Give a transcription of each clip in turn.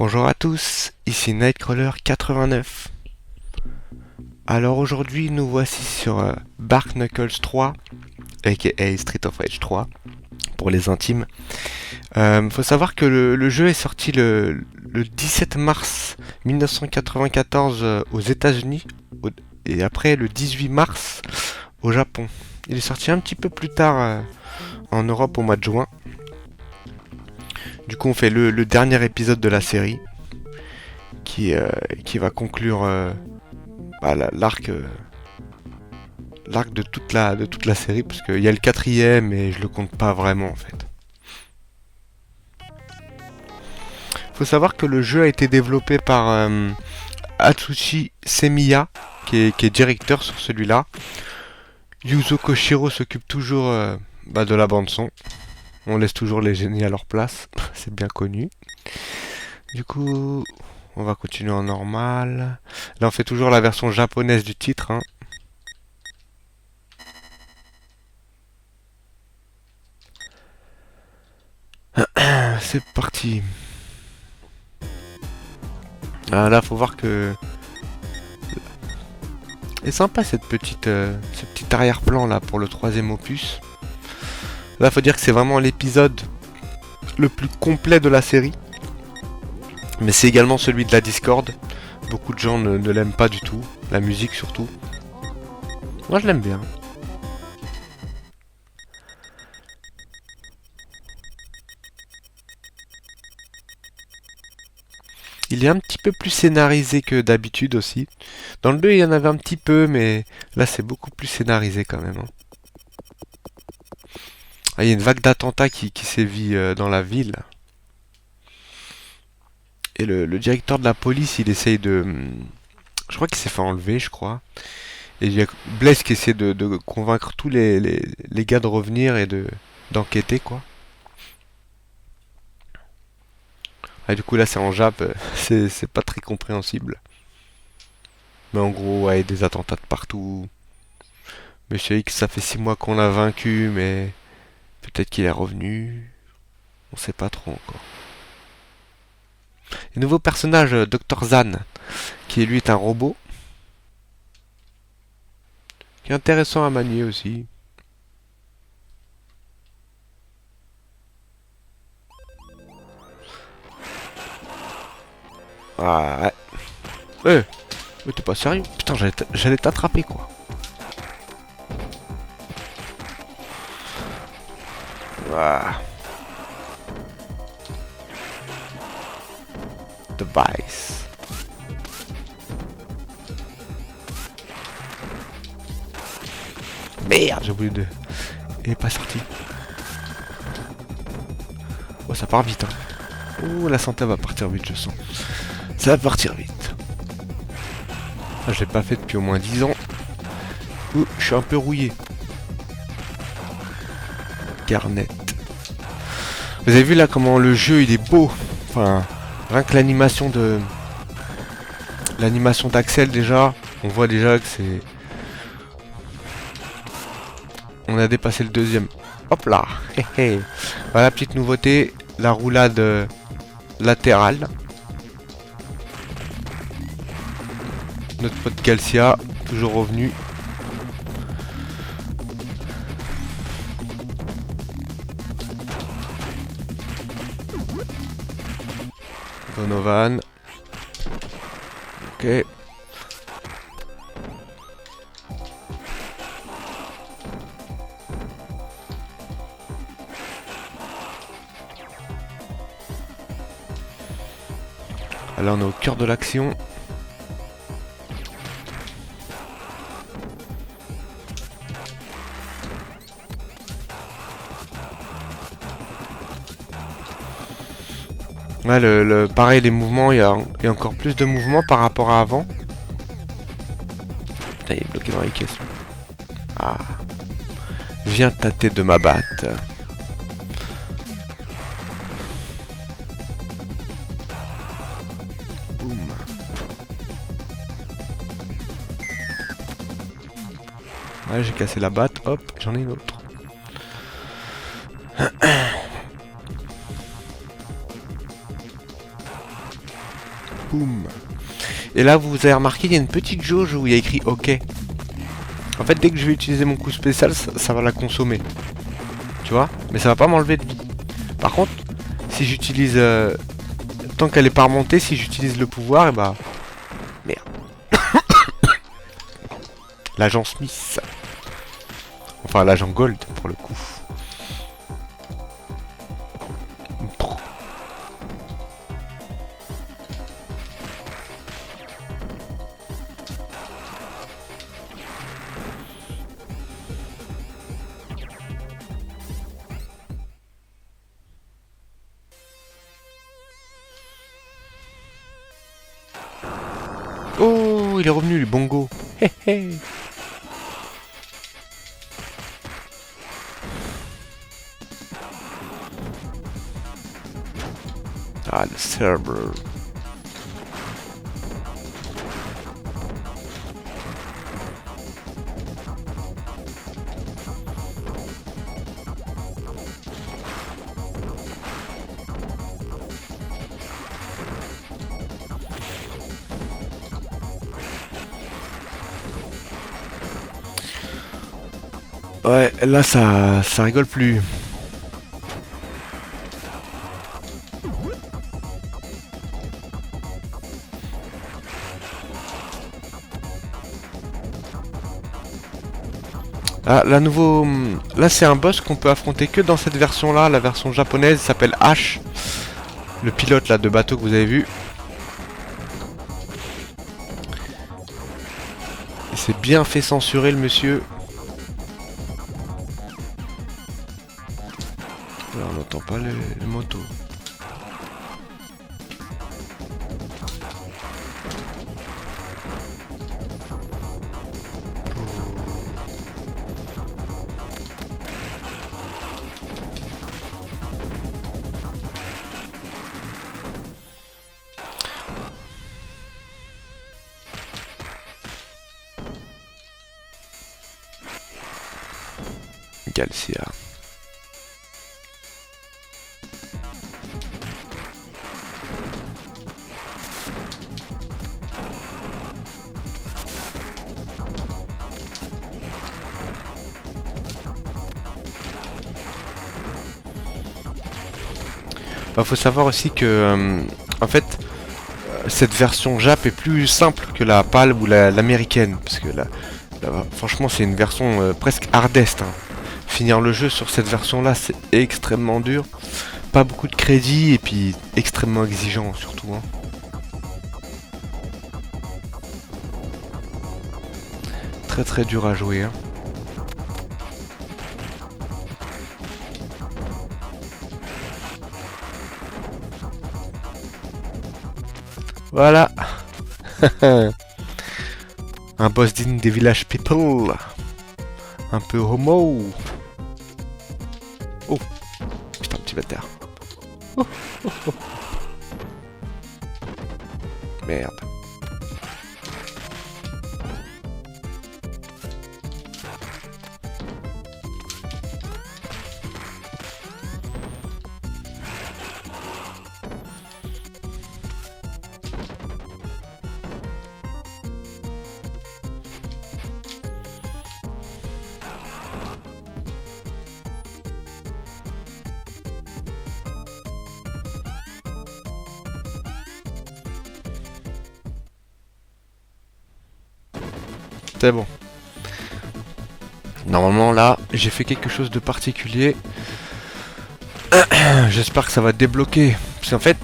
Bonjour à tous, ici Nightcrawler89. Alors aujourd'hui nous voici sur Bark Knuckles 3, aka Street of Rage 3, pour les intimes. Faut savoir que le jeu est sorti le 17 mars 1994 aux États-Unis et après le 18 mars au Japon. Il est sorti un petit peu plus tard en Europe au mois de juin. Du coup on fait le dernier épisode de la série qui va conclure l'arc de toute la série, parce qu'il y a le quatrième et je le compte pas vraiment en fait. Faut savoir que le jeu a été développé par Atsushi Semiya qui est directeur sur celui-là. Yuzo Koshiro s'occupe toujours de la bande son. On laisse toujours les génies à leur place, c'est bien connu. Du coup, on va continuer en normal. Là, on fait toujours la version japonaise du titre. C'est parti. Ah, là, faut voir que... C'est sympa ce petit arrière-plan là pour le troisième opus. Là, faut dire que c'est vraiment l'épisode le plus complet de la série. Mais c'est également celui de la Discord. Beaucoup de gens ne l'aiment pas du tout. La musique surtout. Moi, je l'aime bien. Il est un petit peu plus scénarisé que d'habitude aussi. Dans le 2, il y en avait un petit peu, mais là, c'est beaucoup plus scénarisé quand même. Ah, il y a une vague d'attentats qui sévit dans la ville. Et le directeur de la police, il essaye de... Je crois qu'il s'est fait enlever, je crois. Et il y a Blaze qui essaie de convaincre tous les gars de revenir et d'enquêter, quoi. Ah, du coup, là, c'est en Jap, c'est pas très compréhensible. Mais en gros, ouais, des attentats de partout. Monsieur X, ça fait 6 mois qu'on l'a vaincu, mais peut-être qu'il est revenu. On sait pas trop encore. Et nouveau personnage, Dr Zan, qui lui est un robot. Qui est intéressant à manier aussi. Ah, ouais. Mais t'es pas sérieux? Putain, j'allais t'attraper, quoi. Ah. Device. Merde, j'ai oublié de... Il est pas sorti. Oh, ça part vite, hein. Oh, la santé va partir vite, je sens. Ça va partir vite. Ah, je l'ai pas fait depuis au moins 10 ans. Ouh, je suis un peu rouillé. Garnet. Vous avez vu là comment le jeu il est beau. Enfin, rien que l'animation de... L'animation d'Axel déjà. On voit déjà que c'est... On a dépassé le deuxième. Hop là. Voilà, petite nouveauté. La roulade latérale. Notre pote Calcia, toujours revenu. Donovan. Ok. Là on est au cœur de l'action. Ouais, pareil, les mouvements, il y a encore plus de mouvements par rapport à avant. Putain, il est bloqué dans les caisses. Ah. Viens tâter de ma batte. Boum. Ouais, j'ai cassé la batte. Hop, j'en ai une autre. Boum. Et là, vous avez remarqué, il y a une petite jauge où il y a écrit OK. En fait, dès que je vais utiliser mon coup spécial, ça va la consommer. Tu vois? Mais ça va pas m'enlever de vie. Par contre, si j'utilise... tant qu'elle est pas remontée, si j'utilise le pouvoir, et bah... Merde. L'agent Smith. Enfin, l'agent Gold, pour le coup. Oh, il est revenu, le bongo. Hé hé. Ah, le serveur. Ouais, là, ça rigole plus. Ah, là, c'est un boss qu'on peut affronter que dans cette version-là. La version japonaise s'appelle H. Le pilote là de bateau que vous avez vu. Il s'est bien fait censurer le monsieur. Là, on n'entend pas les motos. Galcia. Bah, faut savoir aussi que, en fait, cette version Jap est plus simple que la PAL ou l'américaine. Parce que franchement, c'est une version presque hardest. Hein. Finir le jeu sur cette version-là, c'est extrêmement dur. Pas beaucoup de crédit et puis extrêmement exigeant surtout. Hein. Très très dur à jouer. Hein. Voilà. Un boss digne des Village People. Un peu homo. Oh. Putain, petit bâtard. Oh, oh, oh. Merde. C'est bon. Normalement là, j'ai fait quelque chose de particulier. J'espère que ça va débloquer. Parce qu'en fait,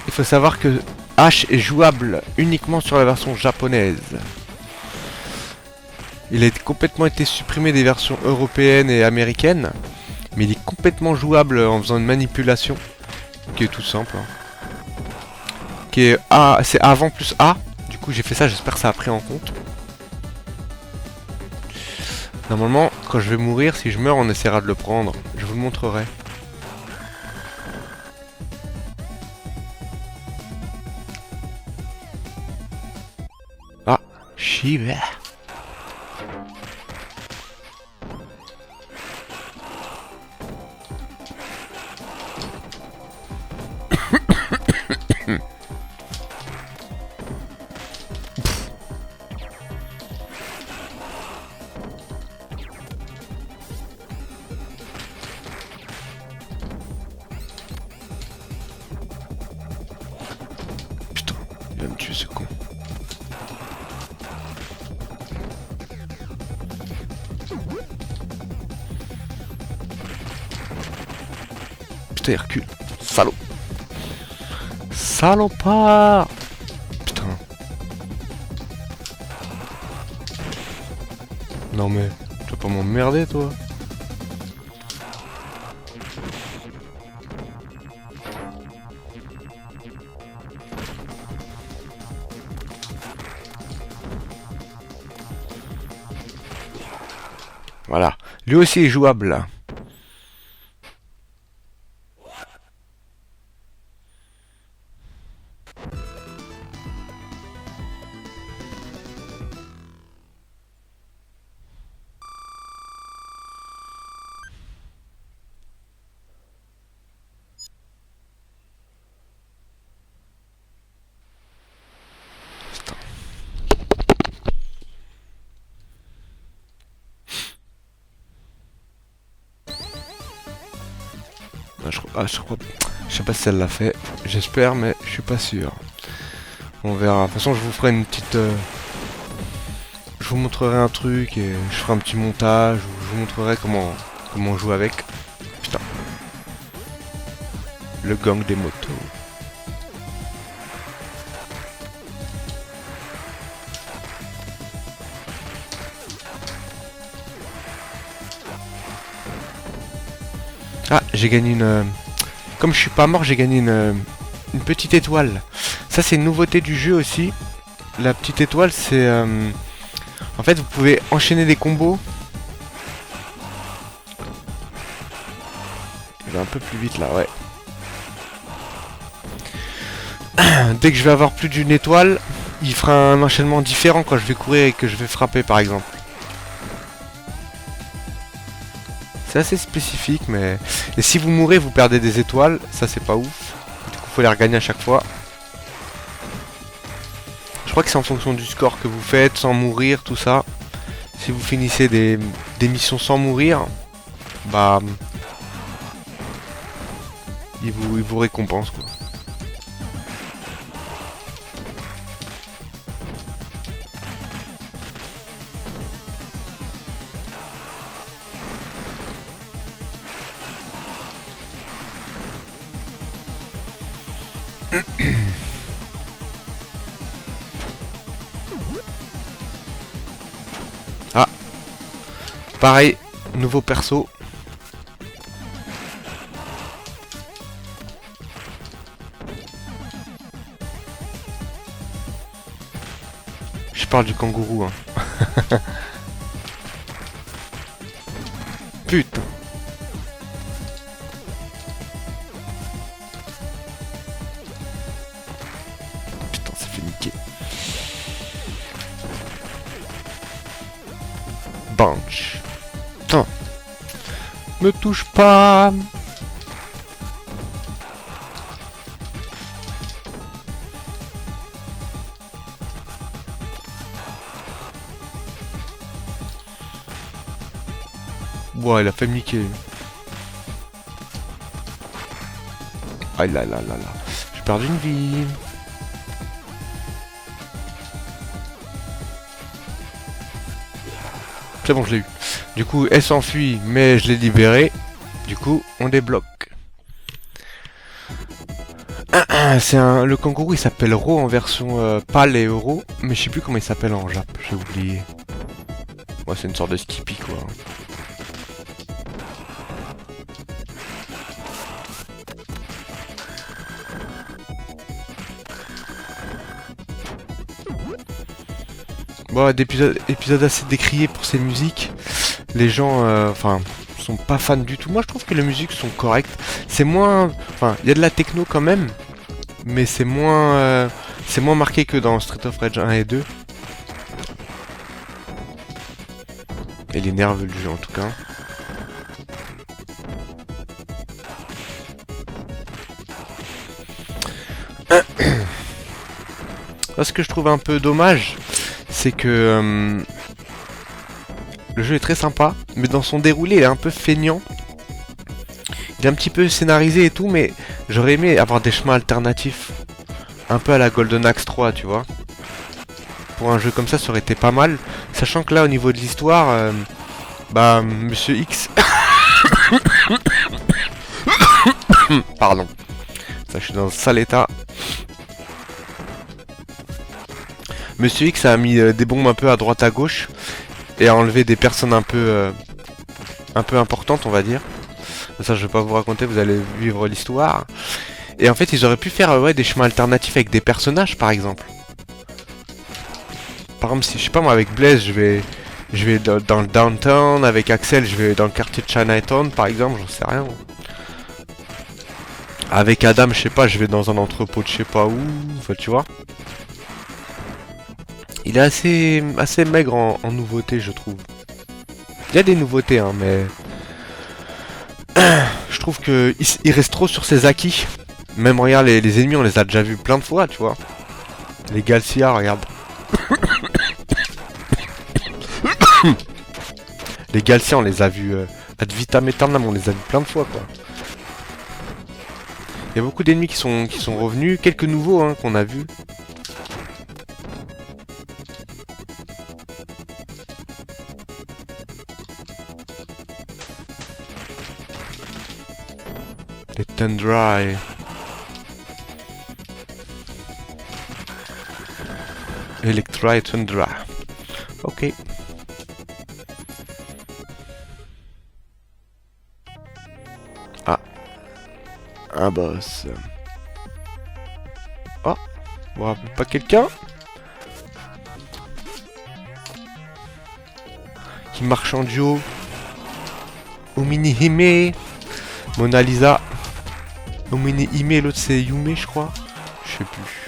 il faut savoir que H est jouable uniquement sur la version japonaise. Il a complètement été supprimé des versions européennes et américaines. Mais il est complètement jouable en faisant une manipulation. Qui est tout simple. Hein. Qui est A, c'est avant plus A. Du coup j'ai fait ça, j'espère que ça a pris en compte. Normalement, quand je vais mourir, si je meurs, on essaiera de le prendre. Je vous le montrerai. Ah, Shiva. va me tuer ce con. Putain, il recule. Salaud. Salopard. Putain. Non mais, tu vas pas m'emmerder toi. Voilà. Lui aussi est jouable là. Je sais pas si elle l'a fait. J'espère, mais je suis pas sûr. On verra. De toute façon, je vous ferai une petite... je vous montrerai un truc et je ferai un petit montage. Où je vous montrerai comment jouer avec. Putain. Le gang des motos. Ah, j'ai gagné une... Comme je suis pas mort, j'ai gagné une petite étoile. Ça, c'est une nouveauté du jeu aussi. La petite étoile, c'est... En fait, vous pouvez enchaîner des combos. Il va un peu plus vite là, ouais. Dès que je vais avoir plus d'une étoile, il fera un enchaînement différent quand je vais courir et que je vais frapper, par exemple. C'est assez spécifique, mais... Et si vous mourrez, vous perdez des étoiles. Ça, c'est pas ouf. Du coup, faut les regagner à chaque fois. Je crois que c'est en fonction du score que vous faites, sans mourir, tout ça. Si vous finissez des missions sans mourir, bah... il vous récompense, quoi. Ah, pareil, nouveau perso. Je parle du kangourou, hein. Putain. Putain, ça fait niquer. Bunch. Putain. Me touche pas. Ouah, il a fait Mickey. Ah là là là là. J'ai perdu une vie. C'est bon, je l'ai eu. Du coup, elle s'enfuit, mais je l'ai libérée. Du coup, on débloque. Le kangourou, il s'appelle Ro en version pâle et euro. Mais je sais plus comment il s'appelle en Jap. J'ai oublié. Ouais, c'est une sorte de Skippy, quoi. Bon, épisode assez décrié pour ses musiques. Les gens, sont pas fans du tout. Moi, je trouve que les musiques sont correctes. C'est moins... Enfin, il y a de la techno quand même. Mais c'est moins marqué que dans Street of Rage 1 et 2. Il est nerveux le jeu en tout cas. Là, ce que je trouve un peu dommage, c'est que le jeu est très sympa, mais dans son déroulé, il est un peu feignant. Il est un petit peu scénarisé et tout, mais j'aurais aimé avoir des chemins alternatifs. Un peu à la Golden Axe 3, tu vois. Pour un jeu comme ça aurait été pas mal. Sachant que là, au niveau de l'histoire, bah, Monsieur X... Pardon. Ça, je suis dans un sale état. Monsieur X a mis des bombes un peu à droite à gauche. Et a enlevé des personnes un peu importantes, on va dire. Ça, je vais pas vous raconter, vous allez vivre l'histoire. Et en fait, ils auraient pu faire ouais, des chemins alternatifs avec des personnages, par exemple. Par exemple, si je sais pas moi, avec Blaze, je vais dans le downtown. Avec Axel, je vais dans le quartier de Chinatown, par exemple, j'en sais rien. Avec Adam, je sais pas, je vais dans un entrepôt de je sais pas où. Enfin, tu vois. Il est assez maigre en nouveautés, je trouve. Il y a des nouveautés, hein, mais... je trouve que il reste trop sur ses acquis. Même, regarde, les ennemis, on les a déjà vus plein de fois, tu vois. Les Galcia, regarde. Les Galcia, on les a vus ad vitam aeternam, on les a vus plein de fois, quoi. Il y a beaucoup d'ennemis qui sont revenus. Quelques nouveaux, hein, qu'on a vus. Les Tundra. Electra et Tundra. Ok. Ah. Un boss. Oh. On rappelle pas quelqu'un qui marche en duo. Omini Hime. Mona Lisa. Omini Hime, l'autre c'est Yume, je crois. Je sais plus.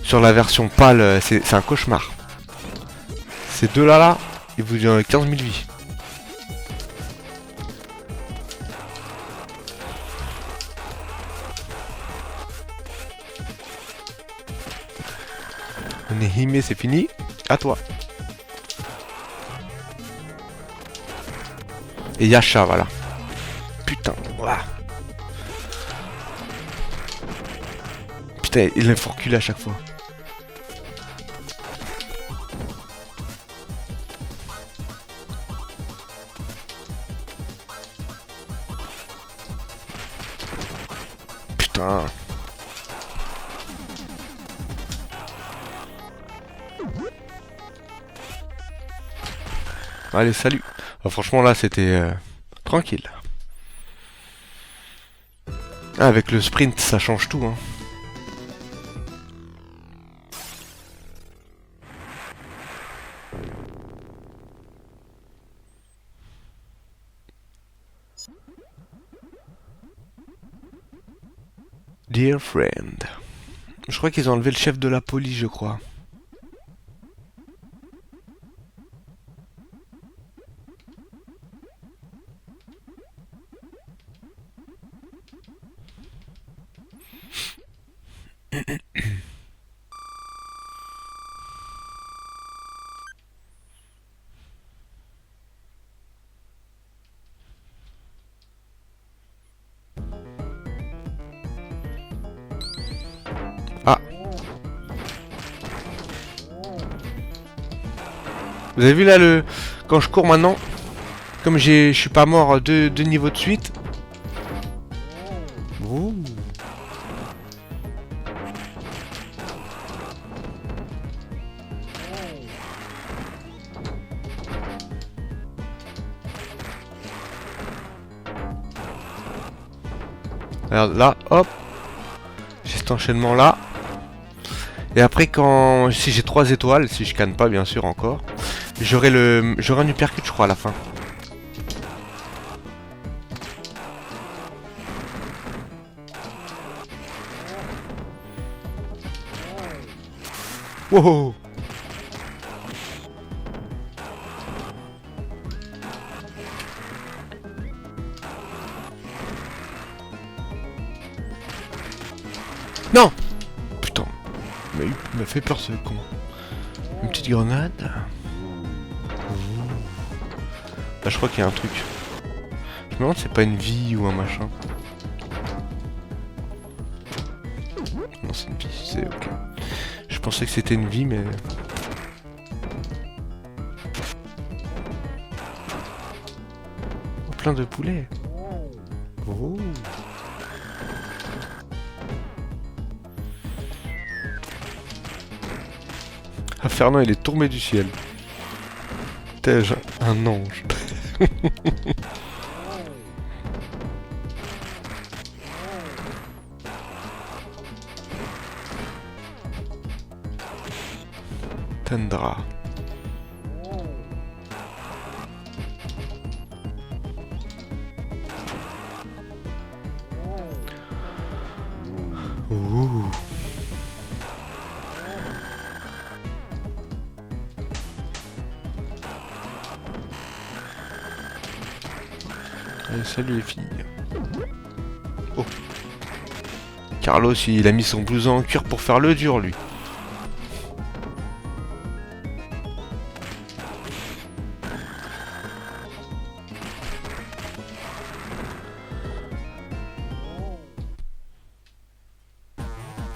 Sur la version pâle, c'est un cauchemar. Ces deux-là, ils vous donnent 15 000 vies. On est himé, c'est fini. À toi. Et Yasha, voilà. Putain, voilà. Putain, il est faut reculer à chaque fois. Putain. Allez, salut. Ah, franchement, là, c'était tranquille. Ah, avec le sprint, ça change tout, hein. Dear friend. Je crois qu'ils ont enlevé le chef de la police, je crois. Ah. Vous avez vu là le... Quand je cours maintenant, comme je suis pas mort deux niveaux de suite. Ouh. Regarde là, hop. J'ai cet enchaînement là. Et après quand... Si j'ai 3 étoiles, si je canne pas bien sûr encore, j'aurai un uppercut je crois à la fin. Wow. Non. Putain. Il m'a fait peur ce con. Une petite grenade. Là, je crois qu'il y a un truc. Je me demande si c'est pas une vie ou un machin. Non, c'est une vie, c'est ok. Je pensais que c'était une vie, mais... Oh, plein de poulets. Oh. Ah, Fernand, il est tombé du ciel. T'es-je un ange. Tendra. Ouh. Allez, salut les filles. Oh. Carlos, il a mis son blouson en cuir pour faire le dur, lui.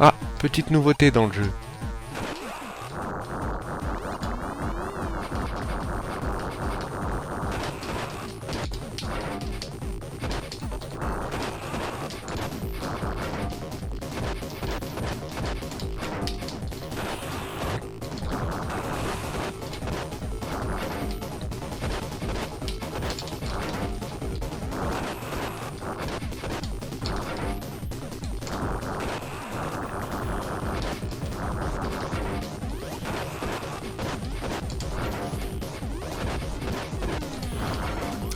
Ah, petite nouveauté dans le jeu.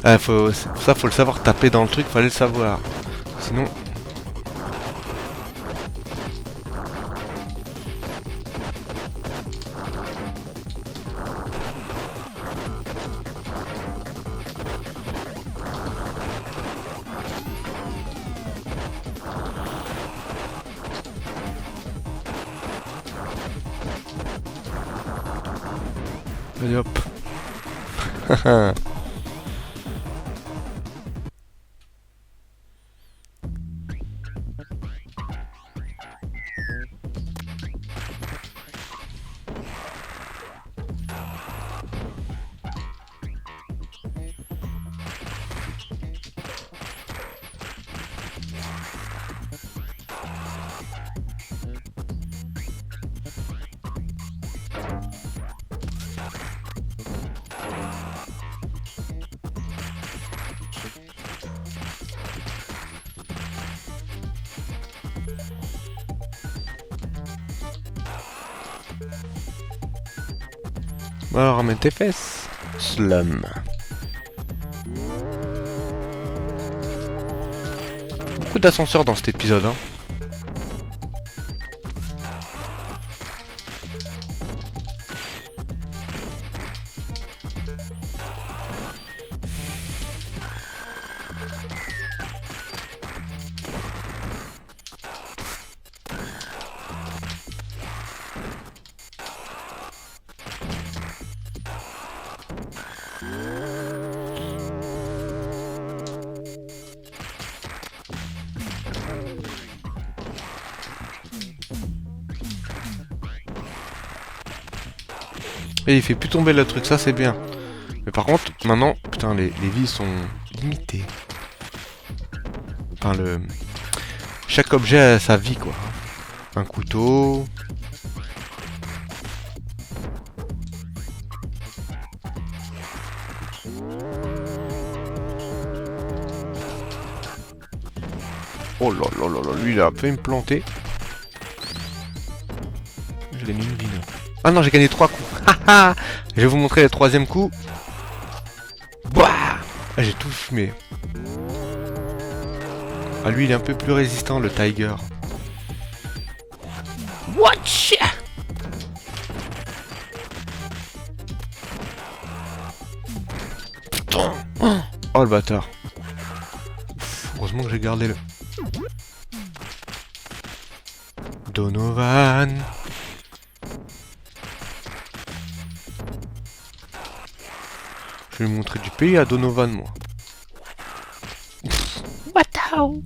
Ah, faut le savoir taper dans le truc, fallait le savoir. Sinon... Allez hop. Alors, ramène tes fesses. Slum. Beaucoup d'ascenseurs dans cet épisode, hein. Et il fait plus tomber le truc, ça c'est bien. Mais par contre, maintenant, putain, les vies sont limitées. Enfin, chaque objet a sa vie, quoi. Un couteau... Oh là là là là, lui il a fait me planter. Je l'ai mis une vie. Ah non, j'ai gagné 3 coups. Haha. Je vais vous montrer le troisième coup. Bah, ah, j'ai tout fumé. Ah lui il est un peu plus résistant, le Tiger. Watch. Putain. Oh le bâtard. Heureusement que j'ai gardé le... Donovan. Je vais lui montrer du pays à Donovan, moi. Watao.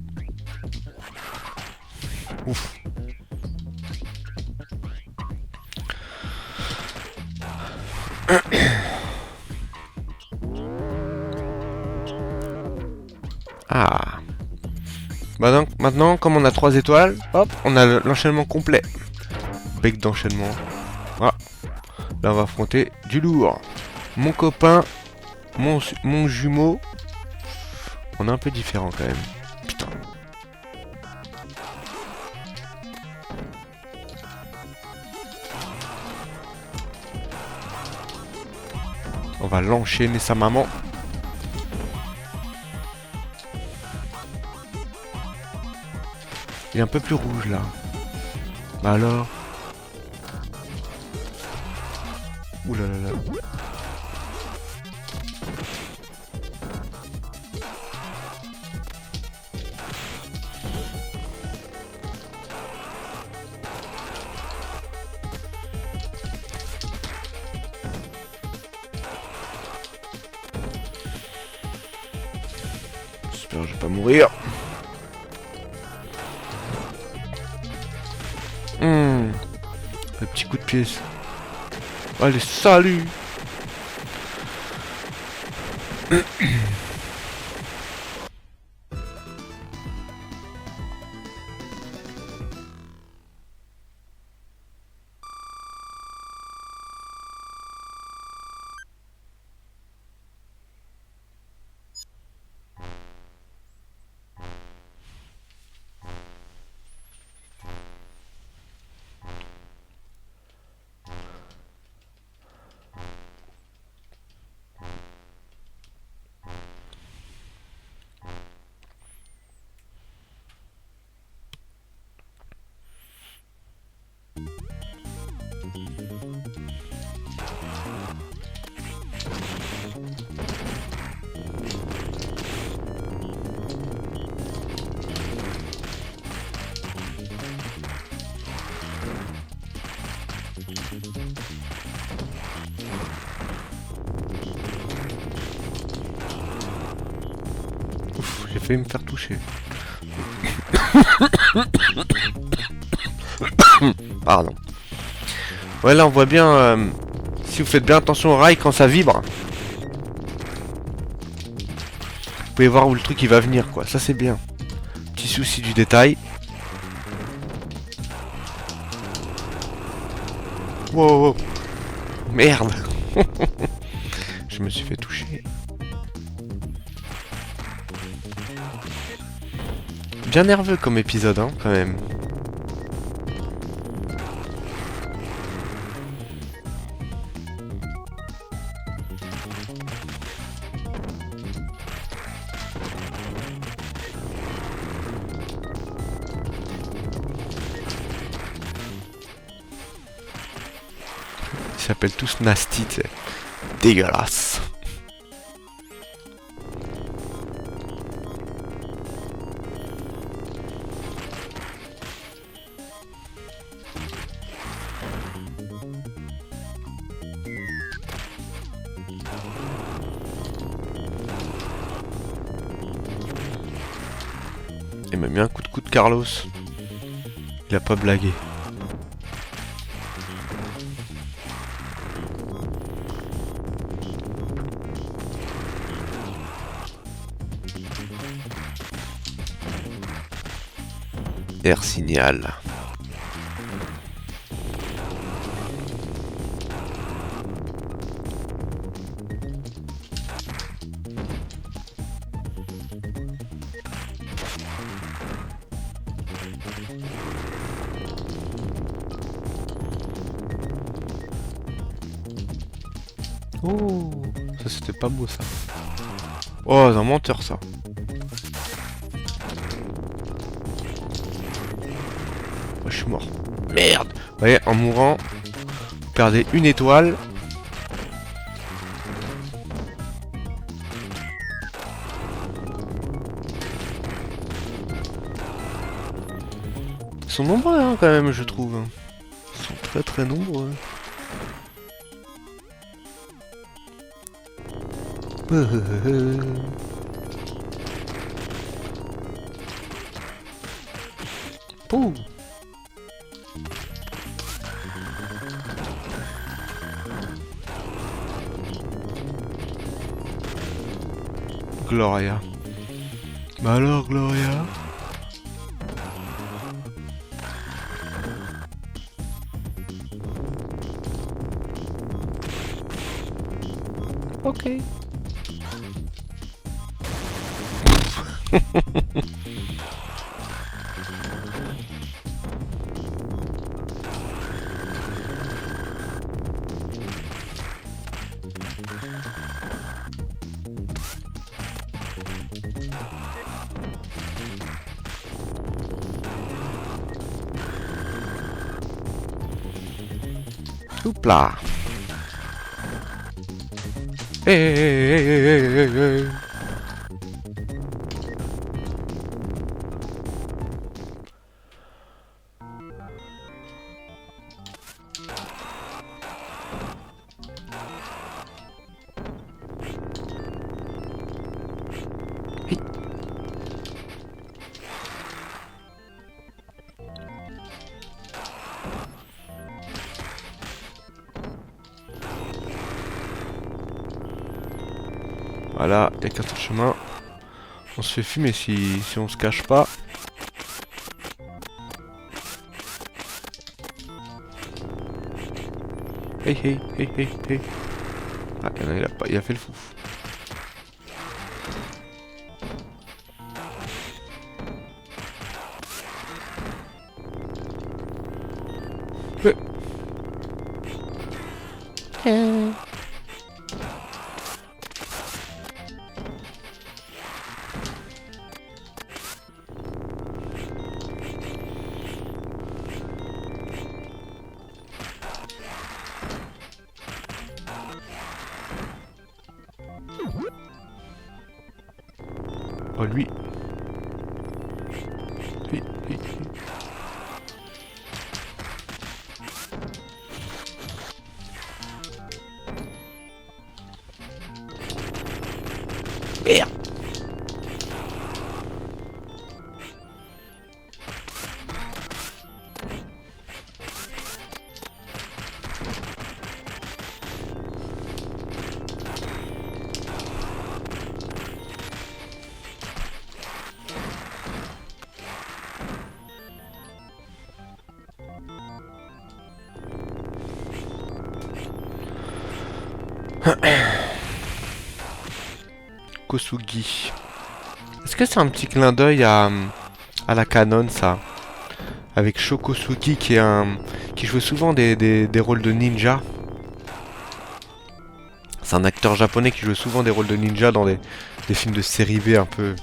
Ouf. Ah. Bah donc, maintenant, comme on a 3 étoiles, hop, on a l'enchaînement complet. Bec d'enchaînement. Ah. Là, on va affronter du lourd. Mon copain, mon jumeau. On est un peu différents quand même. Putain. On va l'enchaîner sa maman. Il est un peu plus rouge là. Bah alors. Ouh là là là. J'espère que je vais pas mourir. Un petit coup de pièce. Allez, salut. Ouf, j'ai failli me faire toucher. Pardon. Ouais, là on voit bien, si vous faites bien attention au rail quand ça vibre. Vous pouvez voir où le truc il va venir quoi, ça c'est bien. Petit souci du détail. Wow, wow. Merde. Je me suis fait toucher. Bien nerveux comme épisode, hein, quand même. Ils s'appellent tous Nasty, tu sais. Dégueulasse. Il m'a mis un coup de coude Carlos. Il a pas blagué. Air signal. Oh, ça c'était pas beau ça. Oh, c'est un menteur ça. Oh, je suis mort. Merde. Vous voyez, en mourant, vous perdez une étoile. Ils sont nombreux hein, quand même, je trouve. Ils sont très très nombreux. Pouh. Gloria. Bah alors, Gloria? Ok. Houpla. Hey, hey, hey, hey, hey, hey. Hey. Voilà, il n'y a qu'un seul chemin. On se fait fumer si on se cache pas. Hey hey hey hey hey. Ah, il a fait le fou. Mais... Oh lui. Hi, hi, hi. Merde. Kosugi. Est-ce que c'est un petit clin d'œil à la canon ça? Avec Sho Kosugi qui jouait souvent des rôles de ninja. C'est un acteur japonais qui jouait souvent des rôles de ninja dans des films de série B un peu.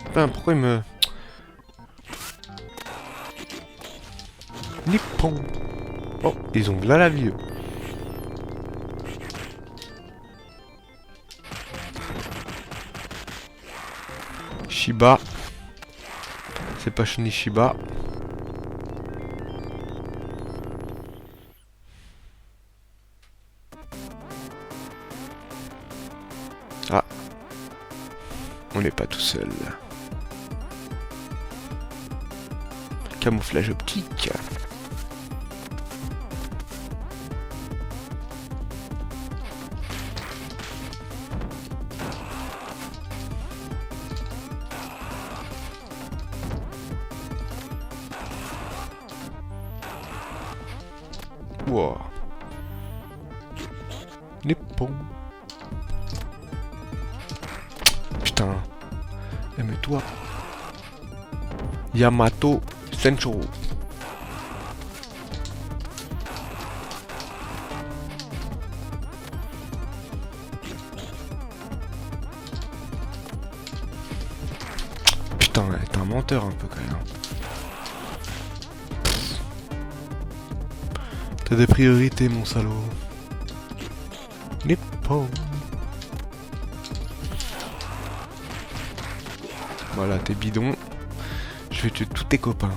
Putain, pourquoi il me... Nippon. Oh, ils ont là la vie. Eux. Shiba. C'est pas Shiba. Ah. On n'est pas tout seul. Camouflage optique. Wow. Nippon. Putain. Eh mais toi. Yamato Sencho. Putain, t'es un menteur un peu quand même. T'as des priorités mon salaud. Nippon. Voilà, t'es bidon. Je vais tuer tous tes copains.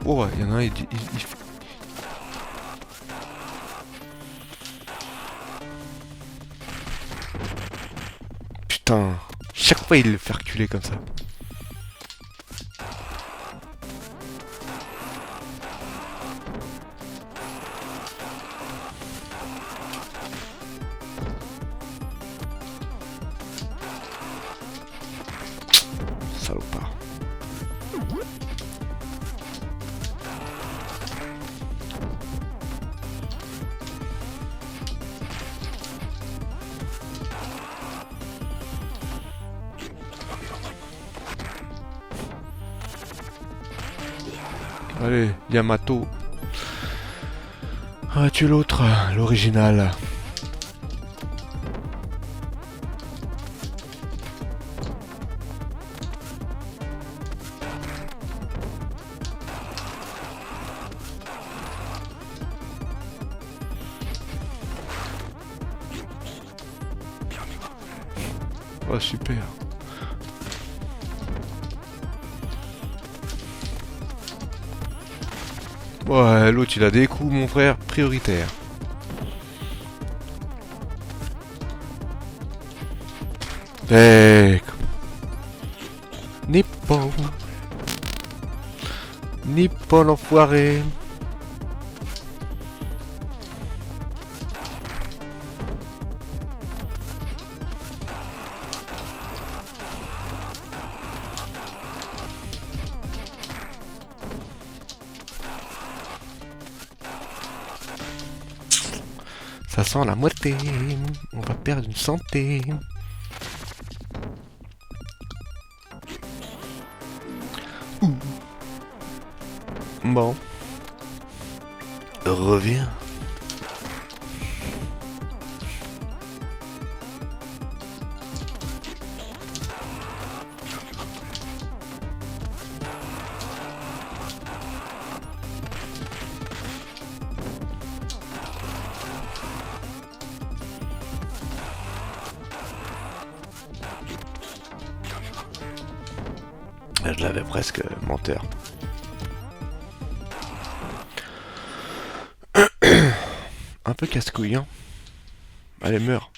Oh ouais, il y en a un, il Putain, chaque fois il le fait reculer comme ça. Salopard. Allez, Yamato. Ah, tu es l'autre, l'original. Oh, super. Ouais, l'autre il a des coups, mon frère, prioritaire. Eh, Nippon. Nippon l'enfoiré. Ça sent la moitié. On va perdre une santé. Ouh. Bon. Reviens. Je l'avais presque, menteur. Un peu casse-couille, hein. Allez, meurs.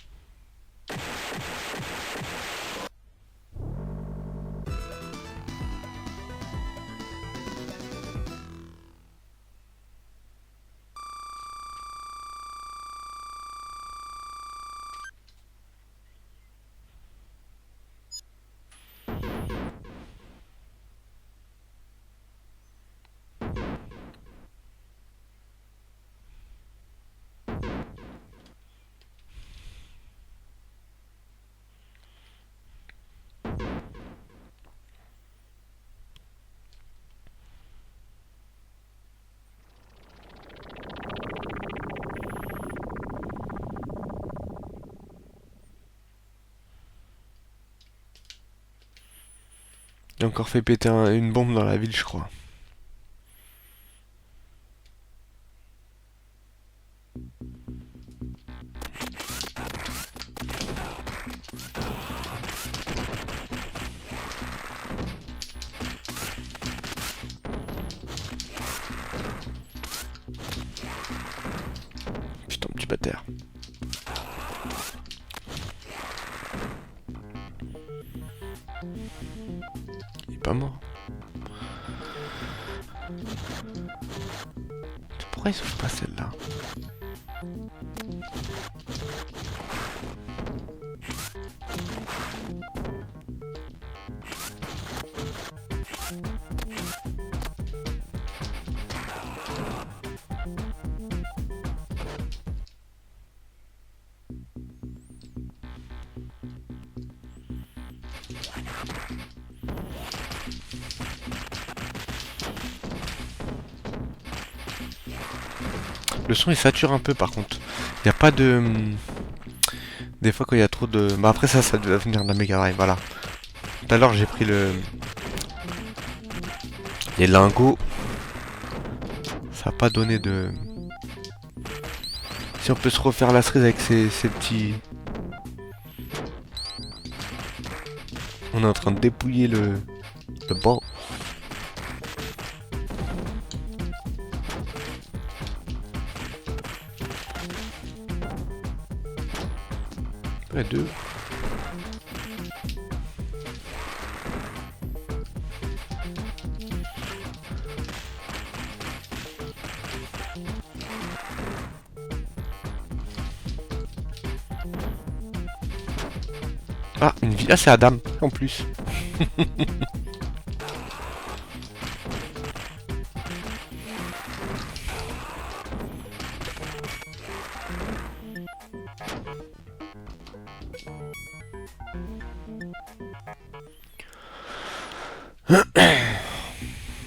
J'ai encore fait péter une bombe dans la ville, je crois. Putain, petit bâtard. Il est pas mort. Pourquoi il s'ouvre pas celle-là? Le son il sature un peu par contre. Il n'y a pas de... Des fois quand il y a trop de... Bah après ça doit venir de la Mega Drive, voilà. Tout à l'heure j'ai pris le... Les lingots. Ça n'a pas donné de... Si on peut se refaire la cerise avec ces petits... On est en train de dépouiller le bord. Ouais, deux. Ah, une vie. Ah, c'est Adam, en plus.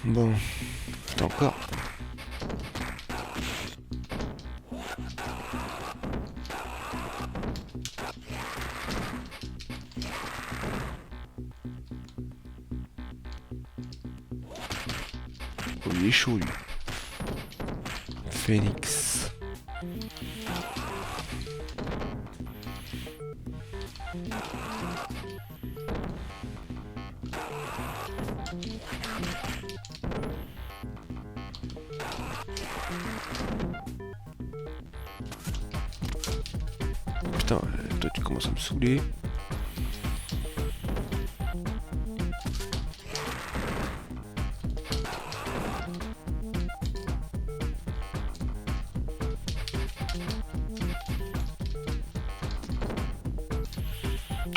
Bon, c'est encore. Oh, il est chaud lui. Phoenix. Putain, toi tu commences à me saouler.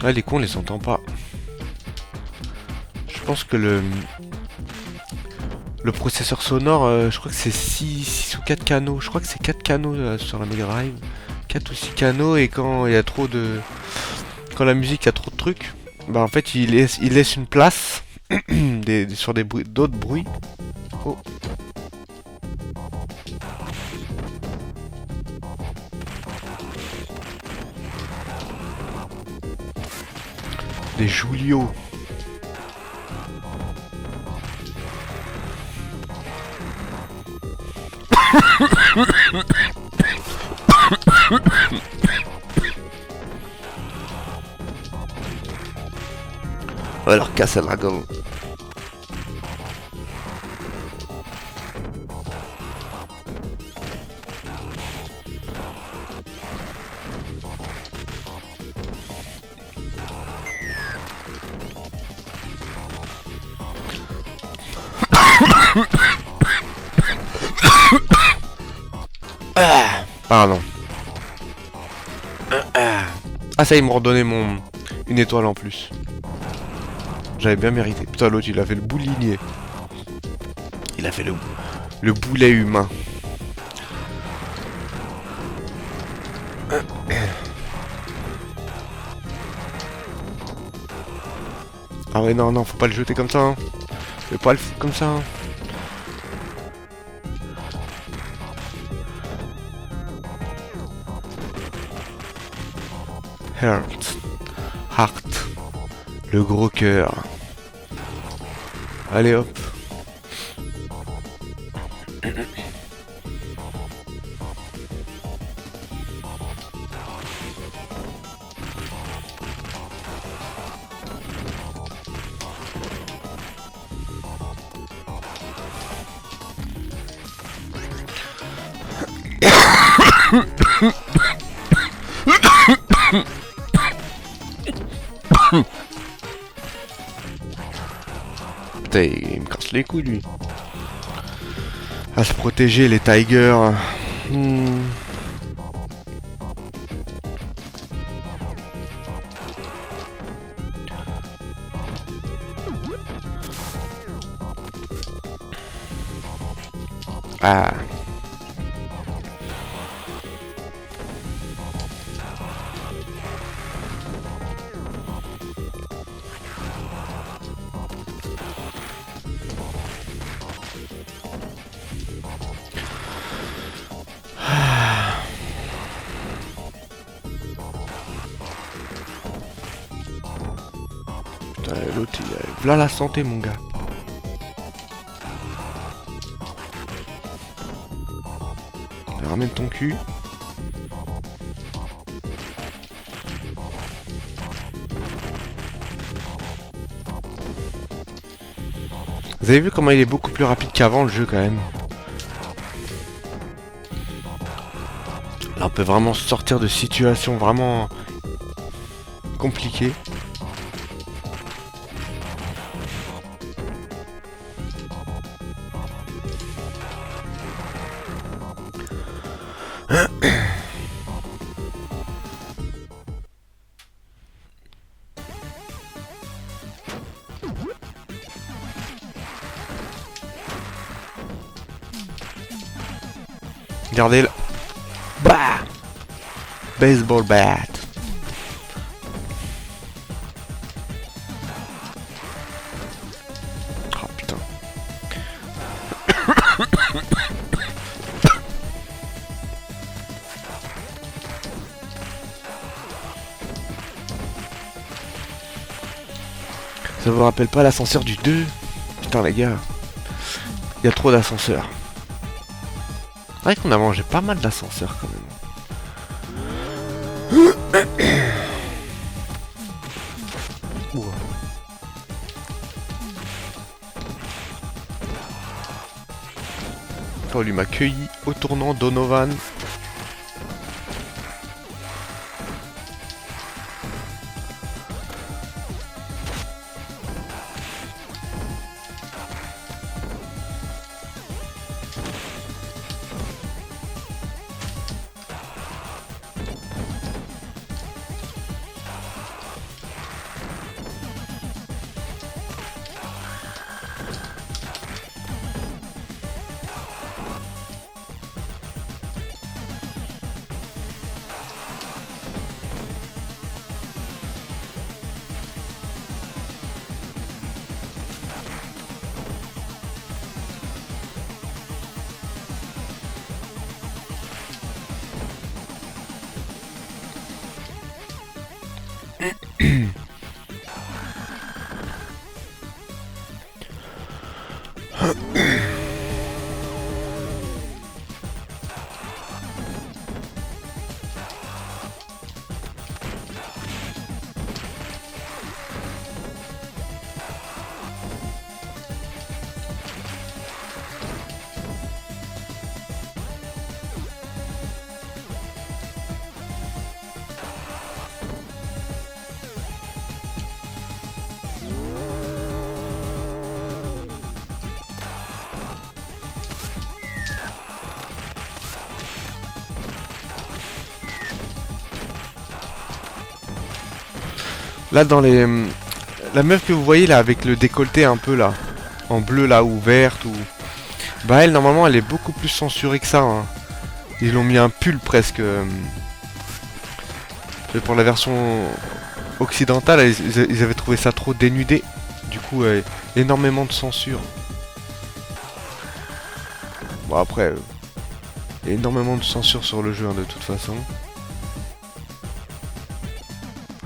Ah les cons on les entend pas. Je pense que le processeur sonore, je crois que c'est 6 ou 4 canaux. Je crois que c'est 4 canaux sur la Mega Drive. 4 ou 6 canaux et quand il y a trop de... Quand la musique a trop de trucs, bah en fait il laisse une place sur des bruits, d'autres bruits. Oh. Des Julio. On va leur casser la gueule. Pardon. Ah ça, ils m'ont redonné une étoile en plus. J'avais bien mérité. Putain, l'autre, il a fait le boulinier. Il a fait le boulet humain. Ah ouais, non, faut pas le jeter comme ça. Hein. Faut pas le foutre comme ça. Hein. Heart. Le gros cœur. Allez hop. Putain, il me casse les couilles lui. à se protéger, les tigers. Hmm. Ah. Putain, l'autre, il a... V'là la santé, mon gars. Ramène ton cul. Vous avez vu comment il est beaucoup plus rapide qu'avant le jeu quand même. Là on peut vraiment sortir de situations vraiment compliquées. Regardez là. Bah, baseball bat. Oh putain. Ça vous rappelle pas l'ascenseur du 2? Putain les gars. Il y a trop d'ascenseurs. C'est vrai qu'on a mangé pas mal d'ascenseurs quand même. Ouah. Oh, lui m'a cueilli au tournant Donovan. Là dans les... La meuf que vous voyez là avec le décolleté un peu là, en bleu là ou verte ou... Bah elle normalement elle est beaucoup plus censurée que ça. Hein. Ils l'ont mis un pull presque. Pour la version occidentale, ils avaient trouvé ça trop dénudé. Du coup énormément de censure. Bon après... énormément de censure sur le jeu hein, de toute façon.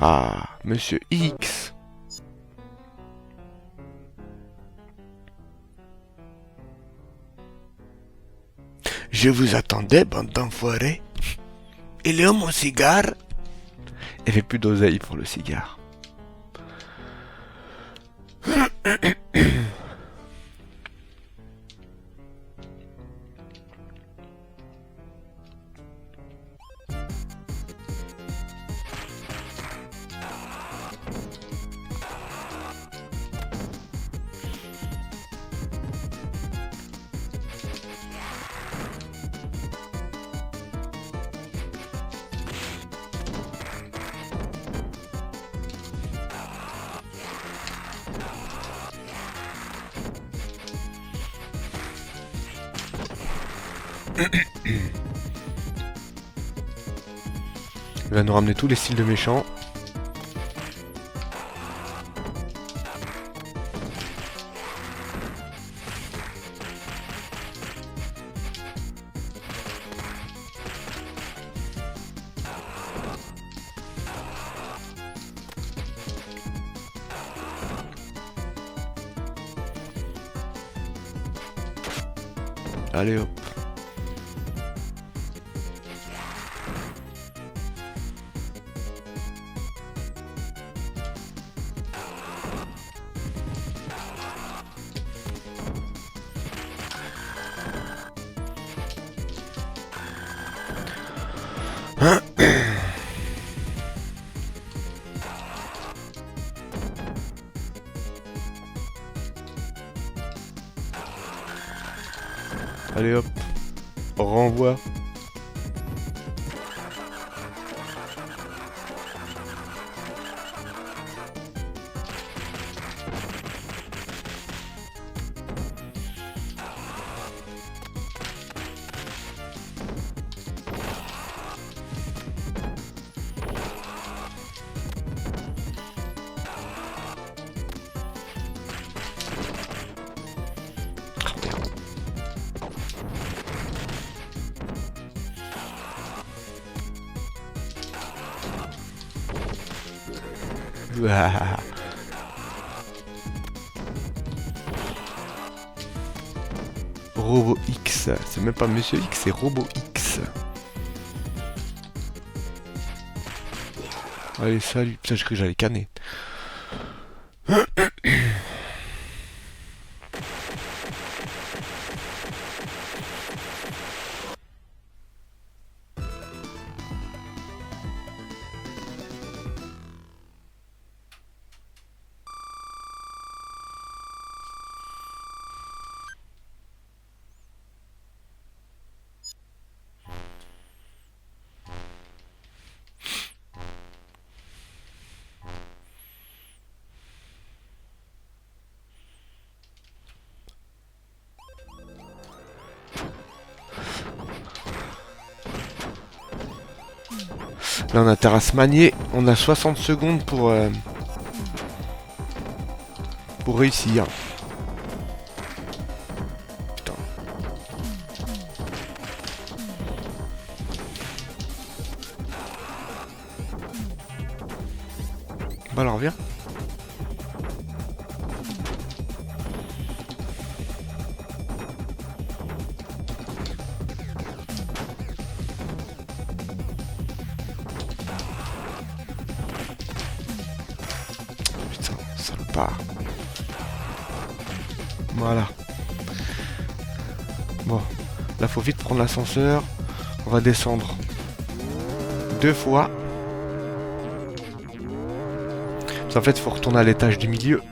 Ah, Monsieur X. Je vous attendais, bande d'enfoirés. Il est où mon cigare? Il fait plus d'oseille pour le cigare. Il va nous ramener tous les styles de méchants. Allez hop. Allez hop. Renvoie. Ouah. Robo X, c'est même pas Monsieur X, c'est Robo X. Allez, salut. Putain, j'ai cru que j'allais canner. Là, on a intérêt à se manier. On a 60 secondes pour réussir. Putain. Bah alors, viens. Salopard. Voilà. Bon, là faut vite prendre l'ascenseur. On va descendre 2 fois. Parce qu'en fait, il faut retourner à l'étage du milieu.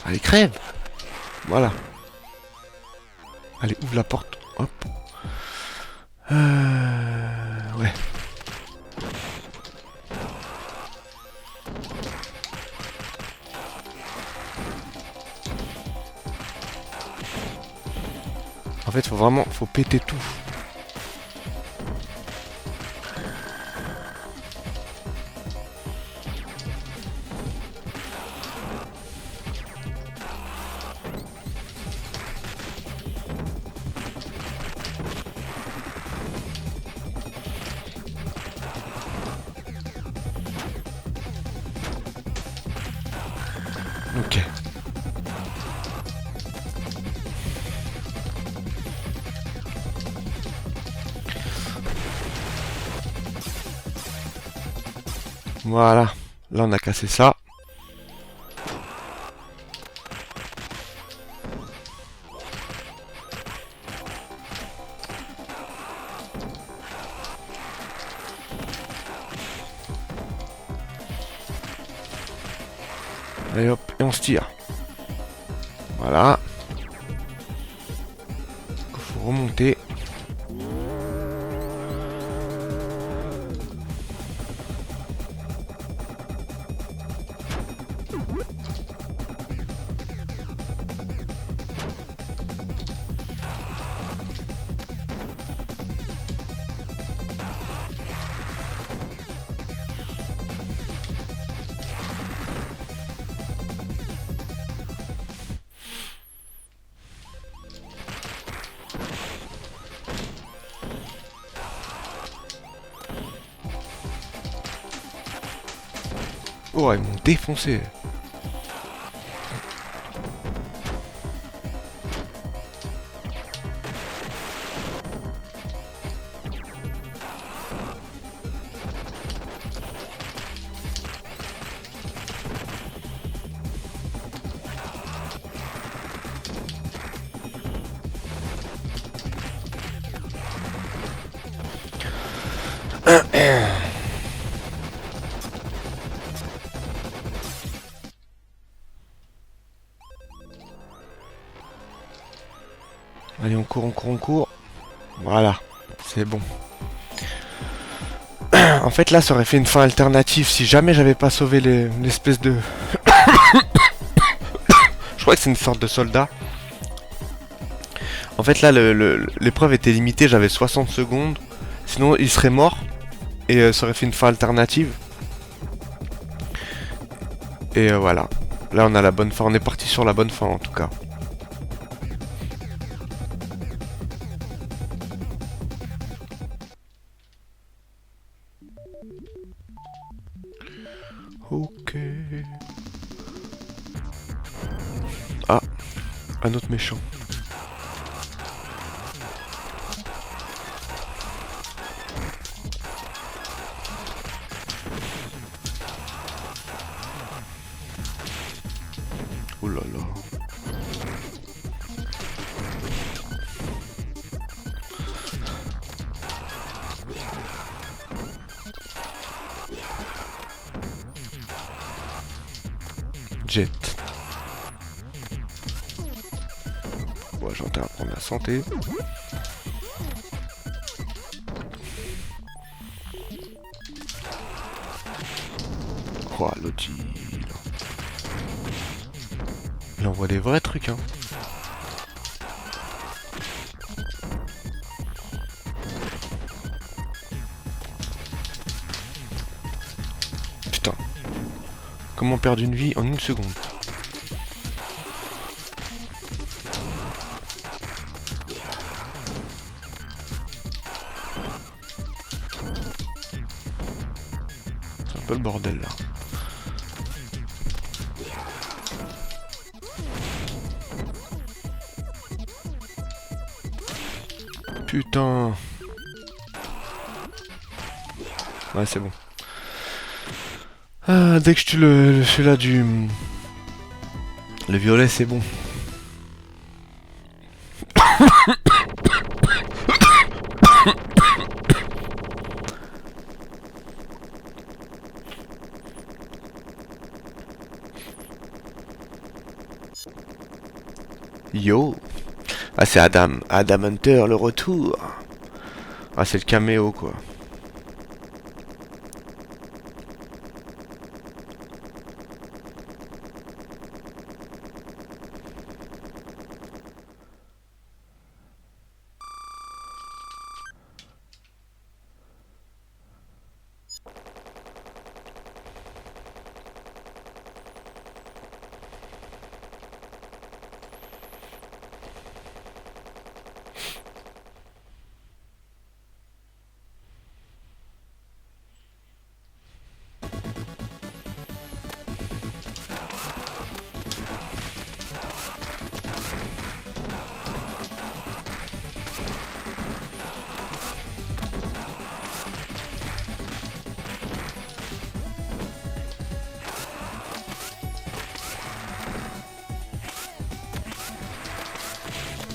Allez, crève. Voilà. Allez, ouvre la porte. Hop. Ouais. En fait, faut péter tout. Ok. Voilà. Là, on a cassé ça. Allez hop, et on se tire. Voilà. Il faut remonter. Oh, ils m'ont défoncé. Allez, on court, on court, on court. Voilà, c'est bon. En fait, là, ça aurait fait une fin alternative si jamais j'avais pas sauvé l'espèce de... Je crois que c'est une sorte de soldat. En fait, là, l'épreuve était limitée, j'avais 60 secondes. Sinon, il serait mort. Et ça aurait fait une fin alternative. Et voilà. Là, on a la bonne fin. On est parti sur la bonne fin, en tout cas. Ok. Ah, un autre méchant. Oh là là. Jet. Bon, j'ai intérêt à prendre la santé. Oh, l'autre il envoie des vrais trucs, hein. Putain. Comment perdre une vie en une seconde? C'est un peu le bordel là. Putain. Ouais, c'est bon. Ah, dès que je tue celui-là du... Le violet, c'est bon. Yo. Ah, c'est Adam. Adam Hunter, le retour. Ah, c'est le caméo, quoi.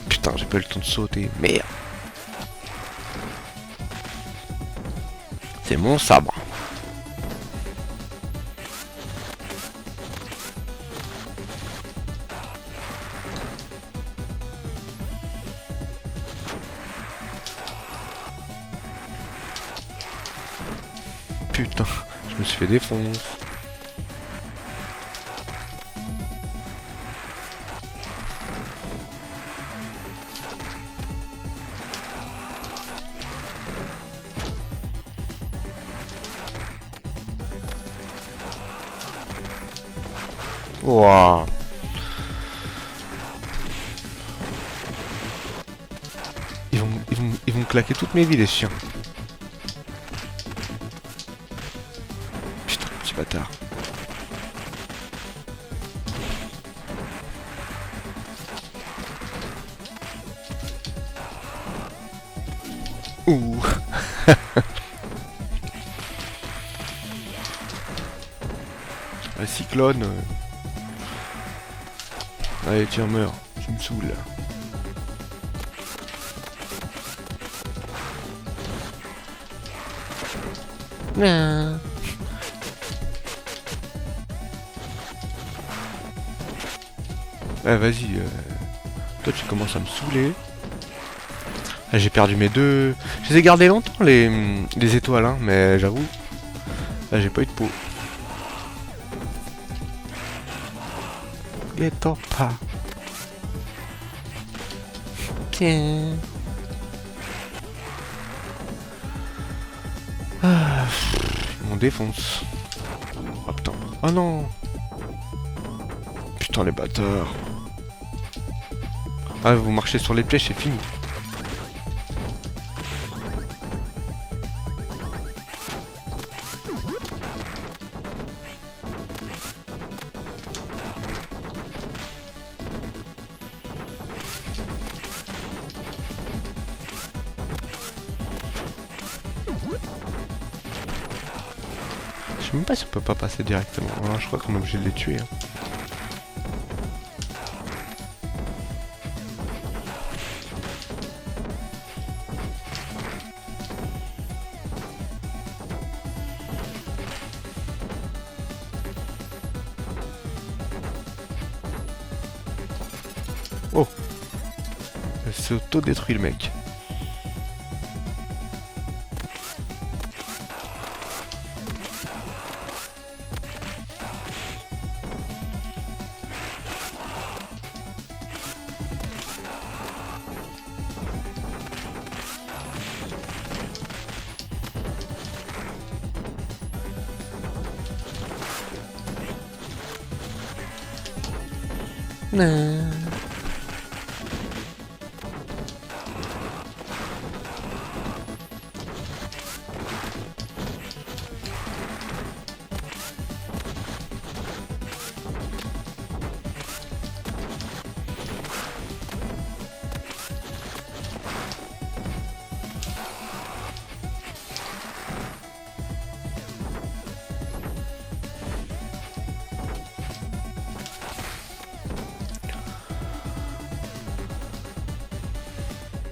Putain, j'ai pas eu le temps de sauter. Merde. C'est mon sabre. putain, je me suis fait défoncer. Wouah. Ils vont claquer toutes mes vies, les chiens. Putain, petit bâtard. Ouh. Un cyclone. Allez, tiens, meurs. Tu me saoules. Non. Ouais, vas-y. Toi, tu commences à me saouler. Ah, j'ai perdu mes deux... Je les ai gardés longtemps, les étoiles, hein, mais j'avoue... Là, j'ai pas eu de peau. Les temps pas. Ok. Ah, ils m'ont défonce. Oh putain. Oh non. Putain, les bâtards. Ah, vous marchez sur les pieds, c'est fini. Je sais même pas si on peut pas passer directement. Alors, je crois qu'on est obligé de les tuer. Hein. Oh, il s'est auto-détruit le mec. Non.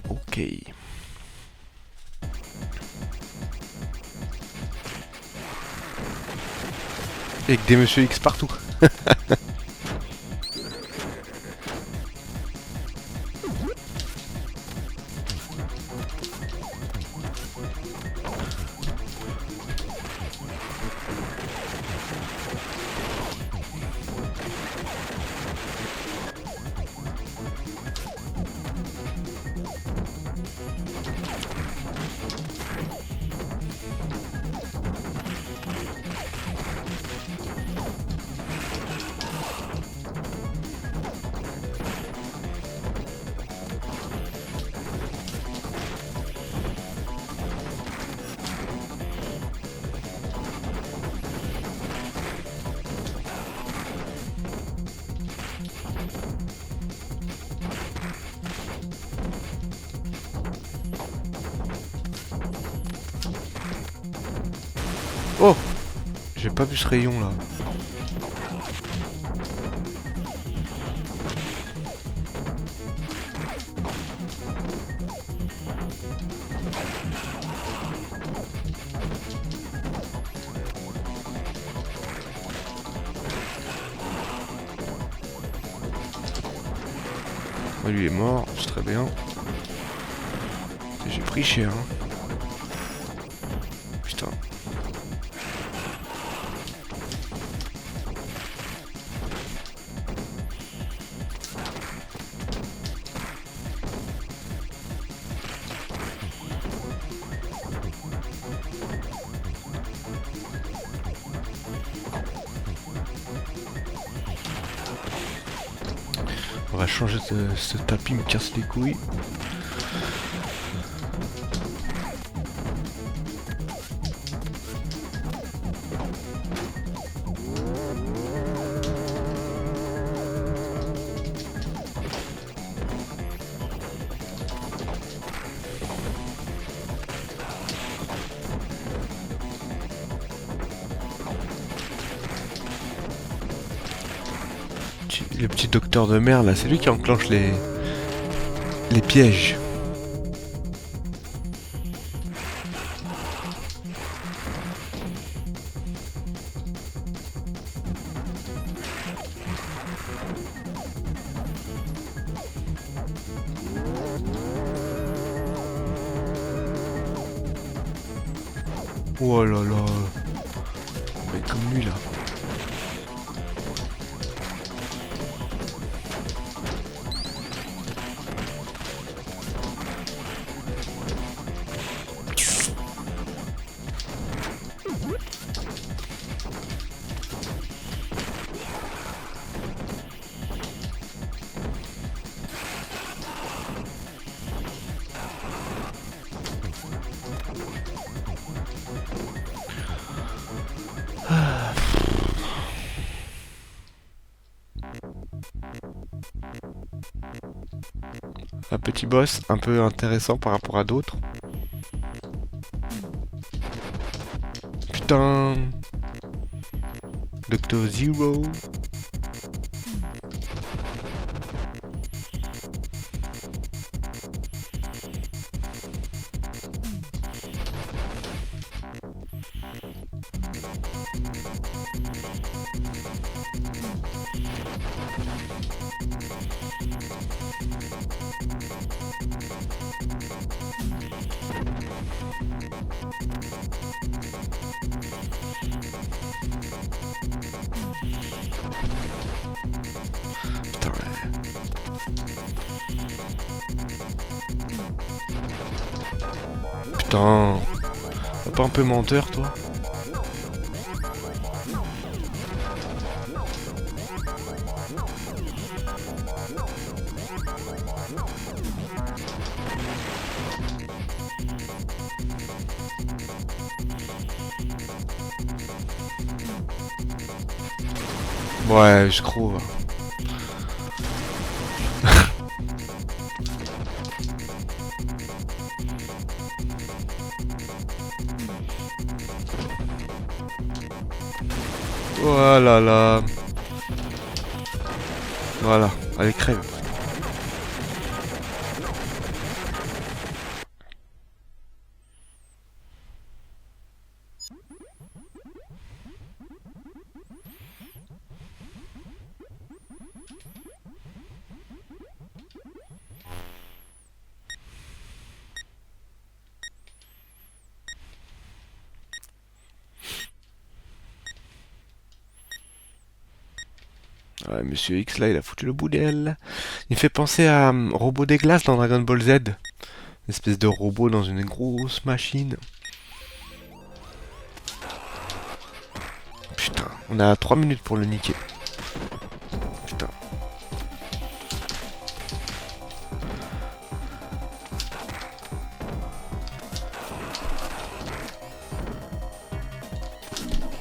Ok. Avec des Monsieur X partout. Oh, j'ai pas vu ce rayon là. Lui est mort, c'est très bien. J'ai pris cher. Hein. Putain. va changer ce tapis, me casse les couilles. Le petit docteur de merde là, c'est lui qui enclenche les pièges. Oh là là. Mais comme lui là. Un petit boss un peu intéressant par rapport à d'autres. Putain. Doctor Zero. Putain, t'es pas un peu menteur toi? Ouais, je crois. Voilà là. Voilà, allez crève. Ouais, Monsieur X là, il a foutu le bout d'elle. Il fait penser à Robot des glaces dans Dragon Ball Z. Une espèce de robot dans une grosse machine. Putain, on a 3 minutes pour le niquer. Putain.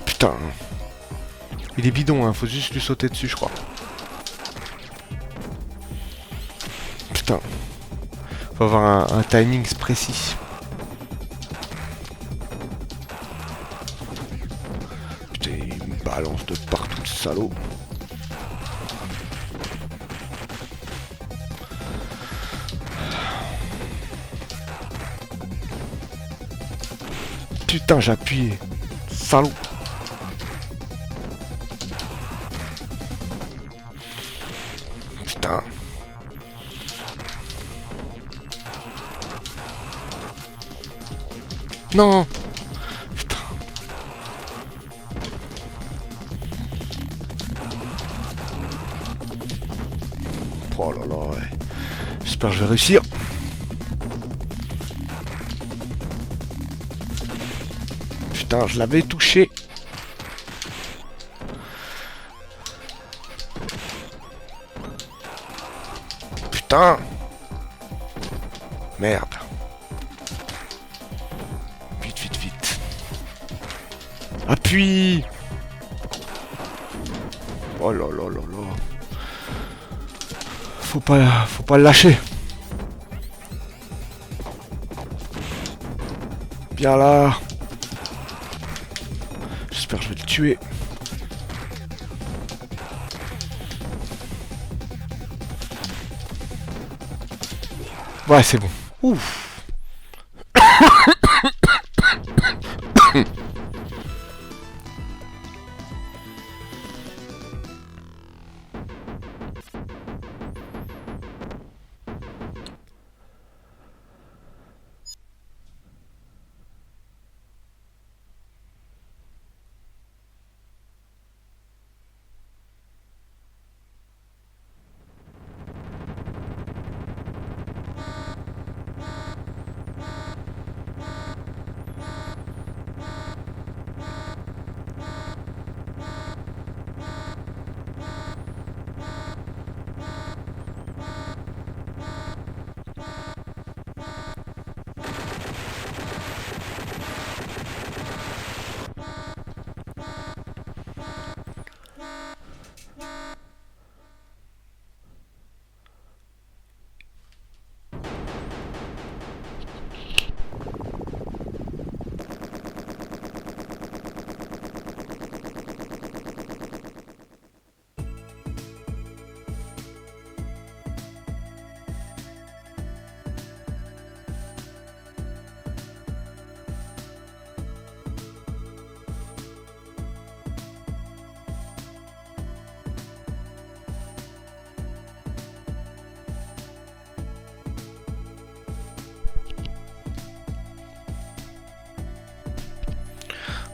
Putain. Il est bidon, hein, faut juste lui sauter dessus, je crois. Putain. Faut avoir un timing précis. Putain, il me balance de partout, ce salaud. Putain, j'ai appuyé. Salaud. Putain. Non. Putain. Oh là là, ouais. J'espère que je vais réussir. Putain, je l'avais touché. putain. Merde. Vite, vite, vite. Appuie. Oh là là là là. Faut pas le lâcher. Viens là. J'espère que je vais le tuer. Ouais, c'est bon. Ouf.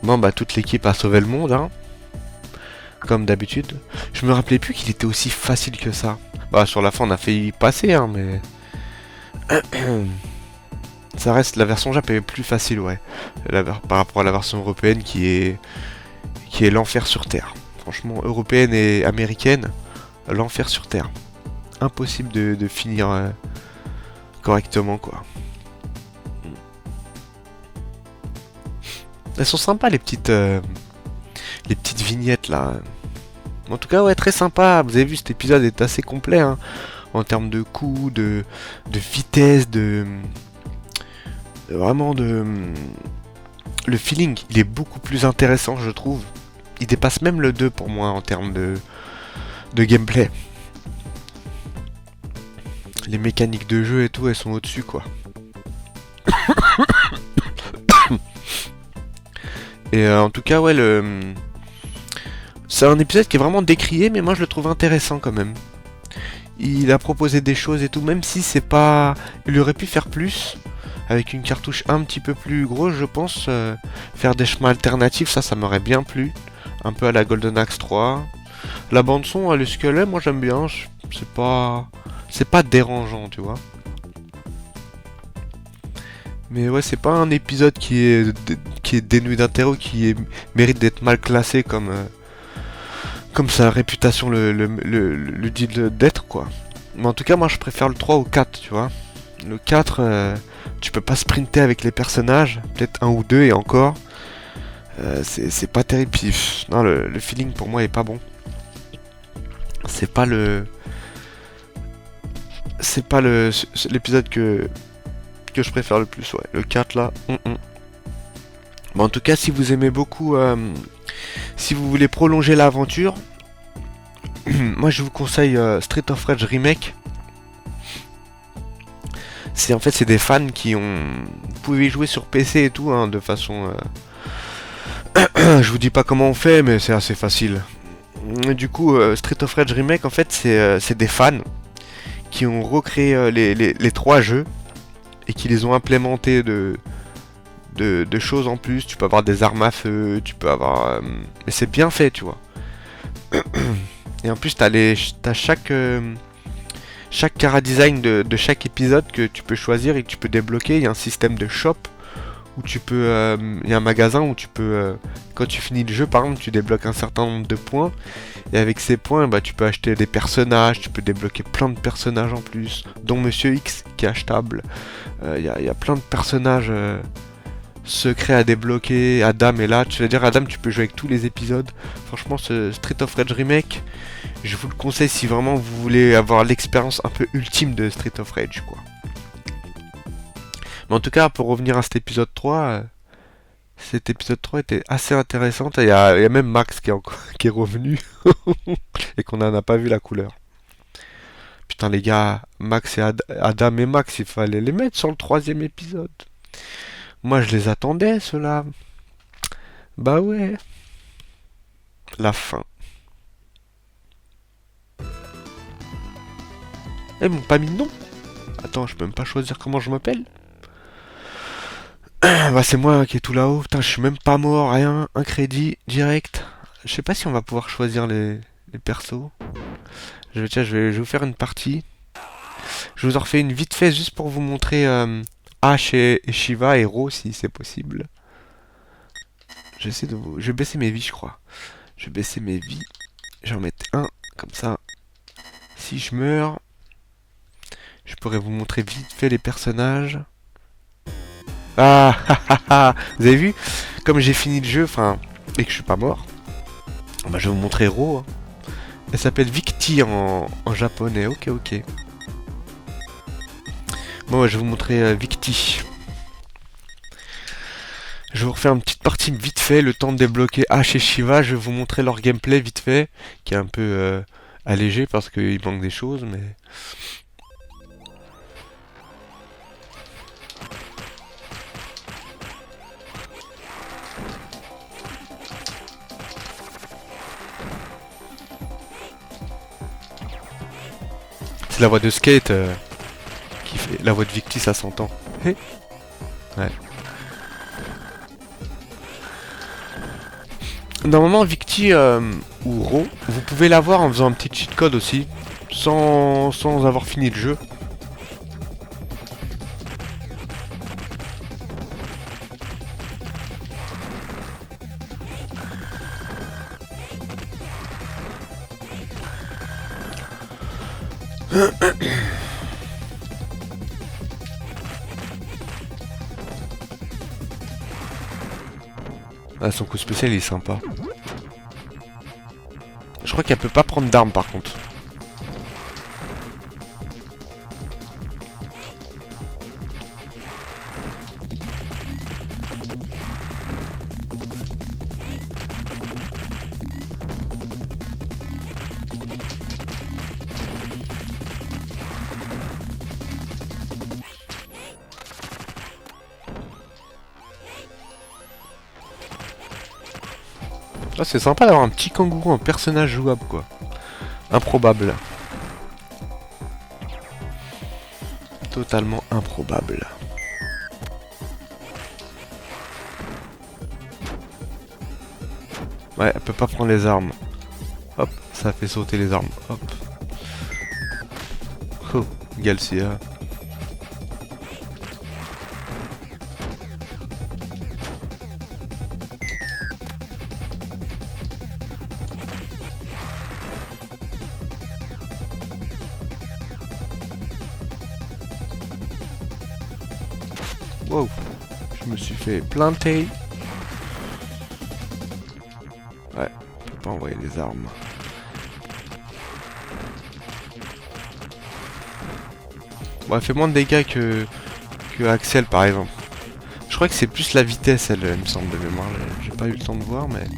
Bon bah toute l'équipe a sauvé le monde, hein, comme d'habitude. Je me rappelais plus qu'il était aussi facile que ça. Bah sur la fin on a failli passer, hein, mais... Ça reste, la version Jap est plus facile, ouais. Par rapport à la version européenne qui est l'enfer sur Terre. Franchement, européenne et américaine, l'enfer sur Terre. Impossible de finir correctement, quoi. Elles sont sympas les petites vignettes là. En tout cas ouais, très sympa. Vous avez vu, cet épisode est assez complet, hein, en termes de coups, de vitesse, vraiment le feeling. Il est beaucoup plus intéressant, je trouve. Il dépasse même le 2 pour moi en termes de gameplay. Les mécaniques de jeu et tout, elles sont au-dessus, quoi. Et en tout cas, ouais, c'est un épisode qui est vraiment décrié, mais moi je le trouve intéressant quand même. Il a proposé des choses et tout, même si c'est pas... Il aurait pu faire plus, avec une cartouche un petit peu plus grosse, je pense. Faire des chemins alternatifs, ça m'aurait bien plu. Un peu à la Golden Axe 3. La bande son, le squelette, moi j'aime bien. C'est pas dérangeant, tu vois. Mais ouais, c'est pas un épisode qui est dénué d'intérêt ou qui mérite d'être mal classé comme sa réputation le dit d'être, quoi. Mais en tout cas, moi je préfère le 3 au 4, tu vois. Le 4, tu peux pas sprinter avec les personnages, peut-être un ou deux et encore. C'est pas terrible. Puis, non, le feeling pour moi est pas bon. C'est pas l'épisode que je préfère le plus, ouais. Le 4 là. Bon, en tout cas, si vous aimez beaucoup, si vous voulez prolonger l'aventure, moi je vous conseille Street of Rage Remake. C'est des fans qui ont... Vous pouvez y jouer sur PC et tout, hein, de façon... Je vous dis pas comment on fait, mais c'est assez facile. Du coup, Street of Rage Remake, en fait, c'est des fans qui ont recréé les 3 jeux et qui les ont implémentés de choses en plus. Tu peux avoir des armes à feu, tu peux avoir... mais c'est bien fait, tu vois. Et en plus, t'as chaque chara-design de chaque épisode que tu peux choisir et que tu peux débloquer. Il y a un système de shop où tu peux... il y a un magasin où tu peux... quand tu finis le jeu, par exemple, tu débloques un certain nombre de points. Et avec ces points, bah, tu peux acheter des personnages, tu peux débloquer plein de personnages en plus, dont Monsieur X qui est achetable. Y a plein de personnages secrets à débloquer. Adam est là, tu vas dire Adam, tu peux jouer avec tous les épisodes. Franchement, ce Street of Rage Remake, je vous le conseille si vraiment vous voulez avoir l'expérience un peu ultime de Street of Rage, quoi. Mais en tout cas, pour revenir à cet épisode 3, cet épisode 3 était assez intéressant. Il y a même Max qui est revenu et qu'on n'en a pas vu la couleur. Putain les gars, Max et Adam et Max, il fallait les mettre sur le troisième épisode. Moi je les attendais ceux-là. Bah ouais. La fin. Eh, ils m'ont pas mis de nom. Attends, je peux même pas choisir comment je m'appelle. Bah c'est moi qui est tout là-haut. Putain, je suis même pas mort, rien. Un crédit direct. Je sais pas si on va pouvoir choisir les persos. Tiens, je vais vous faire une partie. Je vous en refais une vite fait juste pour vous montrer Ash et Shiva et Ro si c'est possible. Je vais baisser mes vies, je crois. Je vais baisser mes vies. Je vais en mettre un, comme ça. Si je meurs, je pourrais vous montrer vite fait les personnages. Ah, vous avez vu? Comme j'ai fini le jeu, enfin, et que je suis pas mort, bah, je vais vous montrer Ro. Hein. Elle s'appelle Victi en japonais. Ok, ok. Bon, je vais vous montrer Victi. Je vais vous refaire une petite partie vite fait, le temps de débloquer Ash et Shiva. Je vais vous montrer leur gameplay vite fait, qui est un peu allégé parce qu'il manque des choses, mais... C'est la voix de Skate qui fait... La voix de Victi, ça s'entend. Ouais. Normalement, Victi ou Ro, vous pouvez l'avoir en faisant un petit cheat code aussi, sans avoir fini le jeu. Ah, son coup spécial il est sympa. Je crois qu'elle peut pas prendre d'armes par contre. Ah, c'est sympa d'avoir un petit kangourou en personnage jouable quoi. Improbable. Totalement improbable. Ouais, elle peut pas prendre les armes. Hop, ça fait sauter les armes. Hop. Oh, Galcia. Wow, je me suis fait planter. Ouais, on peut pas envoyer les armes. Bon, elle fait moins de dégâts que Axel par exemple. Je crois que c'est plus la vitesse, elle me semble de mémoire. J'ai pas eu le temps de voir, mais...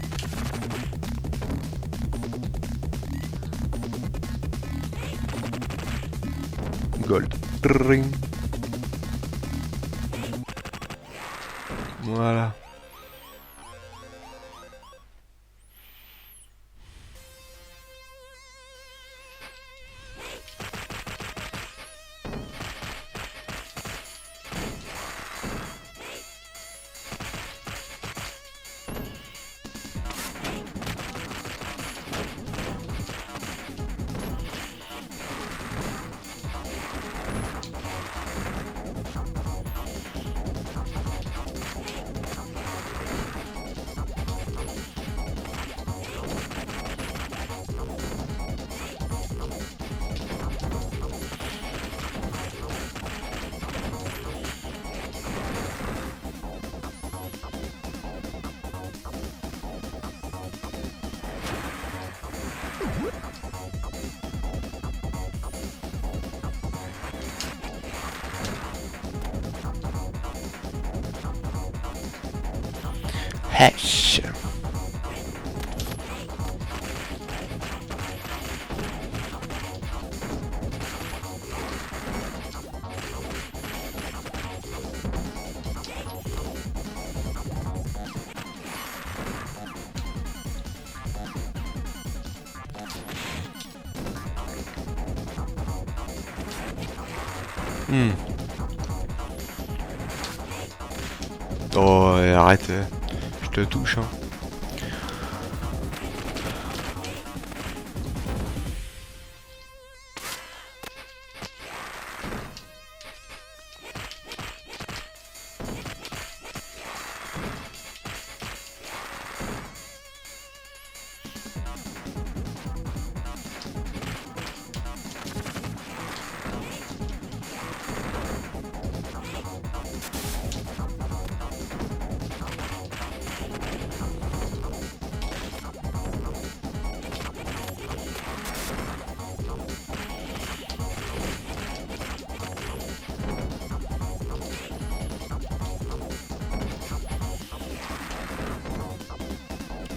Gold. Tring. Voilà. Hesh. Oh, arrête, je te touche, hein.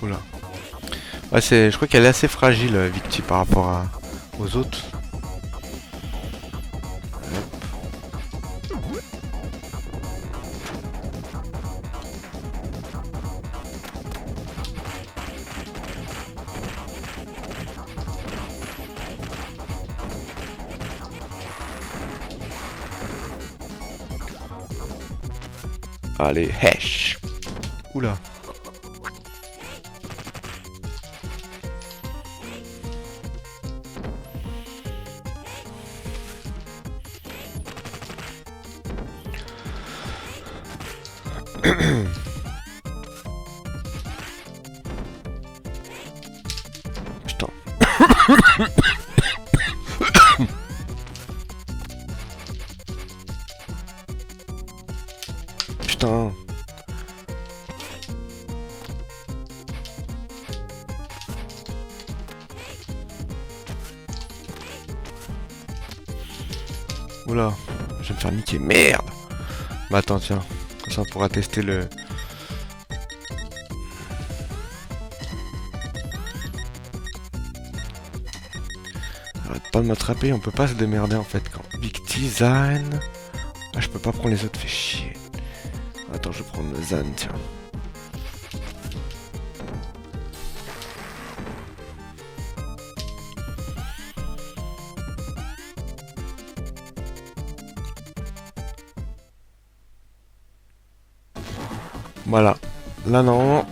Oula. Ouais, je crois qu'elle est assez fragile, Victi, par rapport aux autres. Allez, hesh. Oula. Putain. Putain. Oula, je vais me faire niquer. Merde. Bah attends, tiens. Comme ça on pourra tester le... Arrête pas de m'attraper, on peut pas se démerder en fait quand... Big Design. Ah, je peux pas prendre les autres, fait chier. Attends, je vais prendre le Zan, tiens. Voilà. Là, non.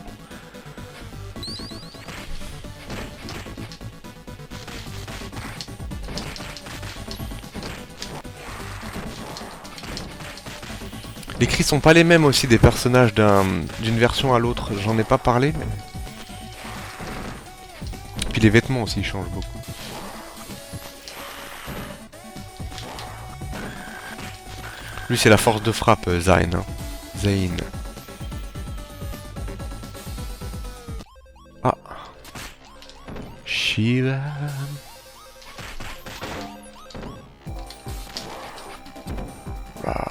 Les cris sont pas les mêmes aussi des personnages d'une version à l'autre. J'en ai pas parlé, mais... Puis les vêtements aussi changent beaucoup. Lui, c'est la force de frappe, Zayn. Hein. Zayn. Ah. Shiva. Ah.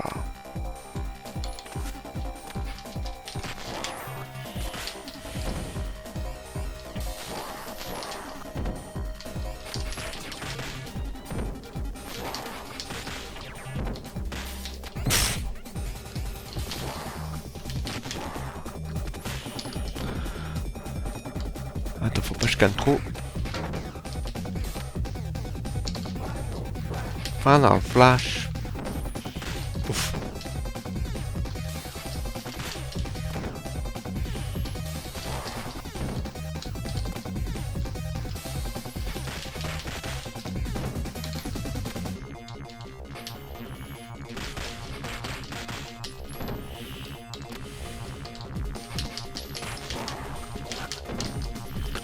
Attends, faut pas que je calme trop. Final Flash. Ouf.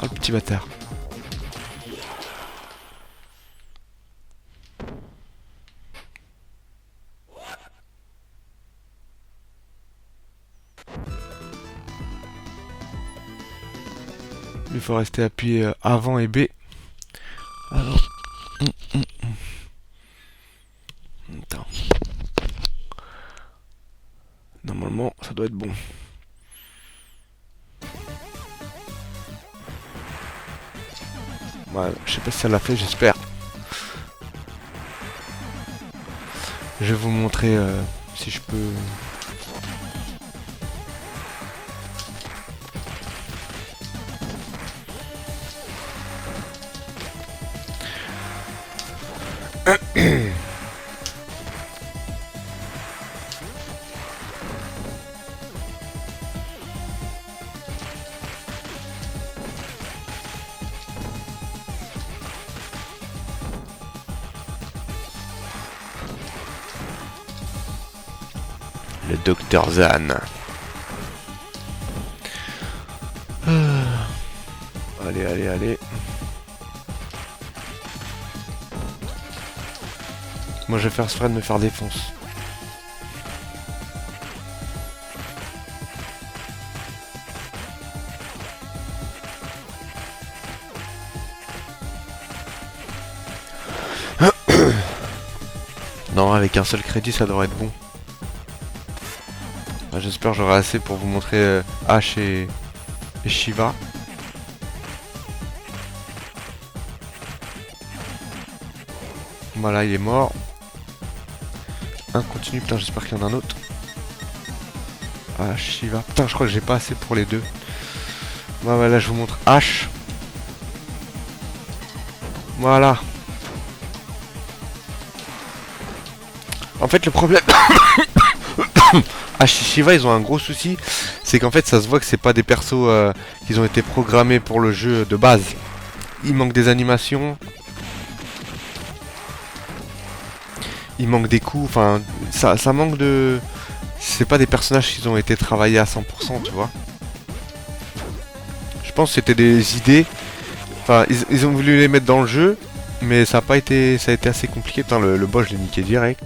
Oh, le petit bâtard. Il faut rester appuyé avant et B. Alors. Attends. Normalement, ça doit être bon. Voilà, je sais pas si ça l'a fait, j'espère. Je vais vous montrer si je peux... Le docteur Zan. Allez, allez, allez. Moi je vais faire ce frais de me faire défonce. Non, avec un seul crédit ça devrait être bon. J'espère que j'aurai assez pour vous montrer Ash et Shiva. Voilà, il est mort. Un continue, putain, j'espère qu'il y en a un autre. Ash, Shiva. Putain, je crois que j'ai pas assez pour les deux. Bah, voilà, je vous montre Ash. Voilà. En fait, le problème... Ash et Shiva, ils ont un gros souci. C'est qu'en fait, ça se voit que c'est pas des persos qui ont été programmés pour le jeu de base. Il manque des animations. Il manque des coups. Enfin, ça manque de... C'est pas des personnages qui ont été travaillés à 100%, tu vois. Je pense que c'était des idées. Enfin, ils ont voulu les mettre dans le jeu. Mais ça a pas été... Ça a été assez compliqué. Putain, le boss, je l'ai niqué direct.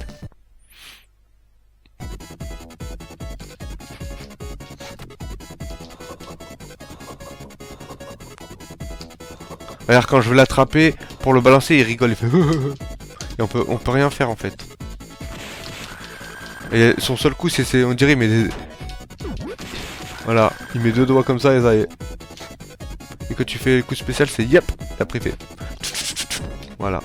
Regarde, quand je veux l'attraper, pour le balancer, il rigole, il fait... Et on peut rien faire, en fait. Et son seul coup, c'est... On dirait, il met des... Voilà, il met deux doigts comme ça et ça y est. Et quand tu fais le coup spécial, c'est... Yep. Après, il fait... Voilà.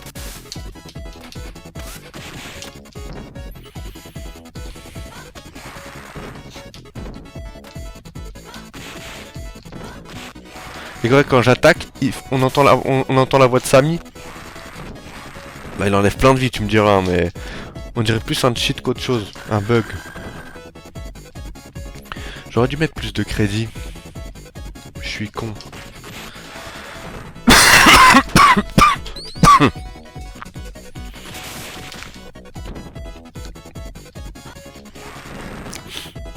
Et quand j'attaque, on entend la voix de Samy. Bah il enlève plein de vie, tu me diras, hein, mais on dirait plus un cheat qu'autre chose, un bug. J'aurais dû mettre plus de crédit. Je suis con.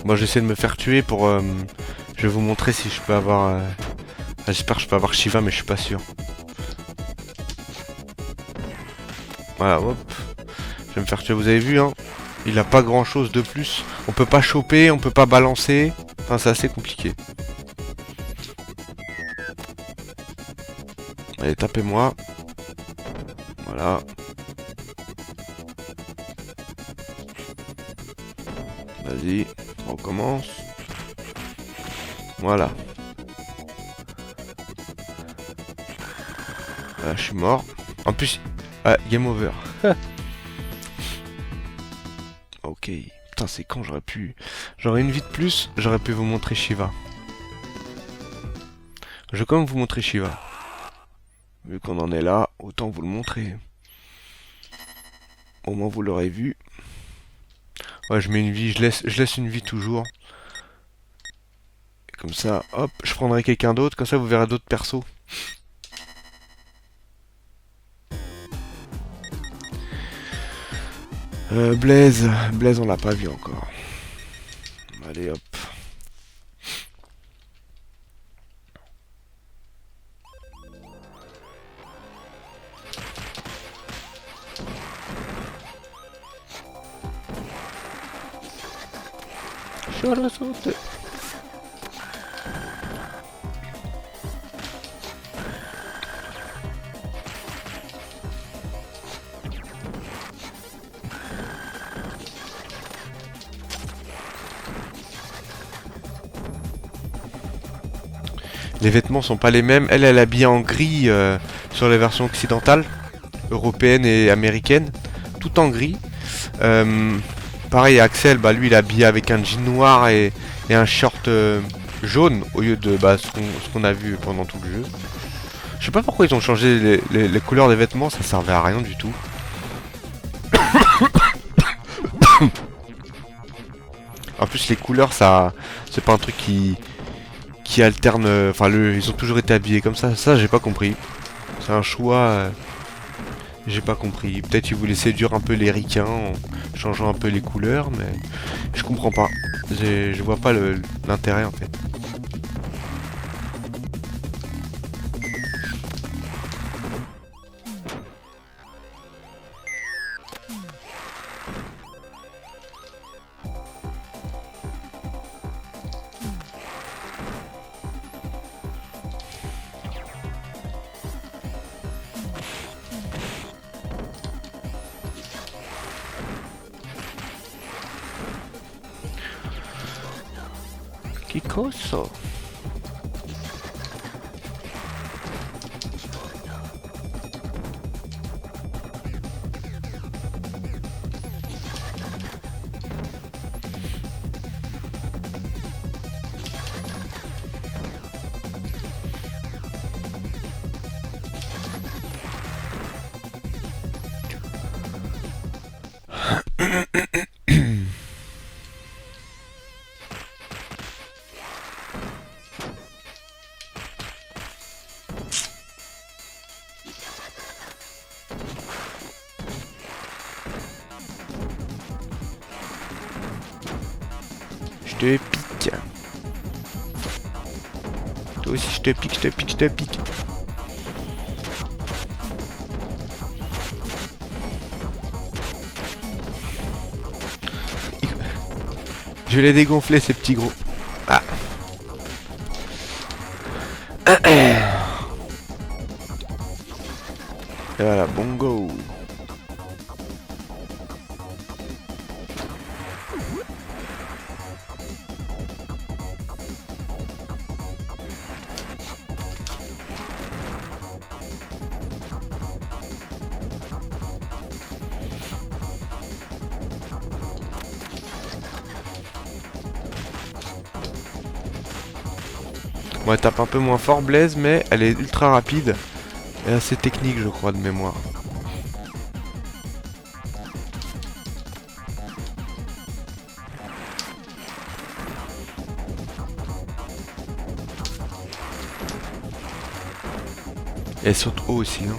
Bon, j'essaie de me faire tuer pour... je vais vous montrer si je peux avoir... J'espère que je peux avoir Shiva, mais je suis pas sûr. Voilà, hop. Je vais me faire tuer, vous avez vu, hein. Il a pas grand chose de plus. On peut pas choper, on peut pas balancer. Enfin, c'est assez compliqué. Allez, tapez-moi. Voilà. Vas-y, on recommence. Voilà. Voilà, je suis mort. En plus... Ah, game over. Ok. Putain, c'est quand j'aurais pu... J'aurais une vie de plus, j'aurais pu vous montrer Shiva. Je vais quand même vous montrer Shiva. Vu qu'on en est là, autant vous le montrer. Au moins vous l'aurez vu. Ouais, je mets une vie, je laisse une vie toujours. Et comme ça, hop, je prendrai quelqu'un d'autre, comme ça vous verrez d'autres persos. Blaise on l'a pas vu encore. Allez hop. Je vais sauter. Les vêtements sont pas les mêmes. Elle est habillée en gris sur les versions occidentales, européennes et américaines, tout en gris. Pareil, Axel, bah lui il est habillé avec un jean noir et un short jaune au lieu de ce qu'on a vu pendant tout le jeu. Je sais pas pourquoi ils ont changé les couleurs des vêtements, ça servait à rien du tout. En plus les couleurs, ça, c'est pas un truc qui alterne. Enfin, ils ont toujours été habillés comme ça. Ça, j'ai pas compris. C'est un choix. J'ai pas compris. Peut-être ils voulaient séduire un peu les ricains en changeant un peu les couleurs, mais je comprends pas. Je vois pas l'intérêt en fait. Kikoso. Je te pique. Toi aussi je te pique, je te pique, je te pique. Je vais les dégonfler ces petits gros. Ah. Et voilà, bongo. Bon, elle tape un peu moins fort Blaise, mais elle est ultra rapide et assez technique, je crois, de mémoire. Et elle saute haut aussi, hein.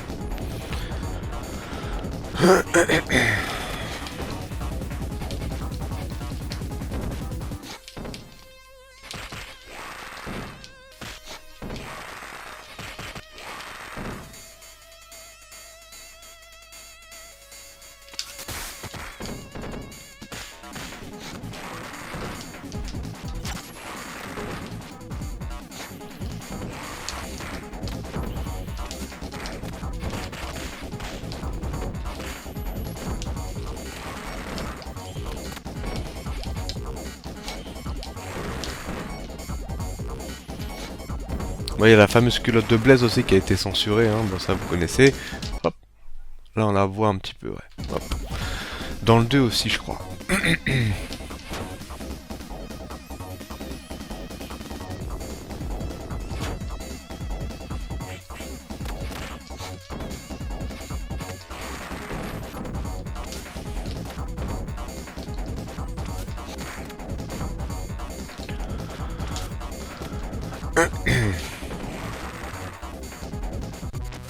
Bon, il y a la fameuse culotte de Blaise aussi qui a été censurée, hein. Bon, ça vous connaissez. Hop. Là on la voit un petit peu, ouais. Hop. Dans le 2 aussi, je crois.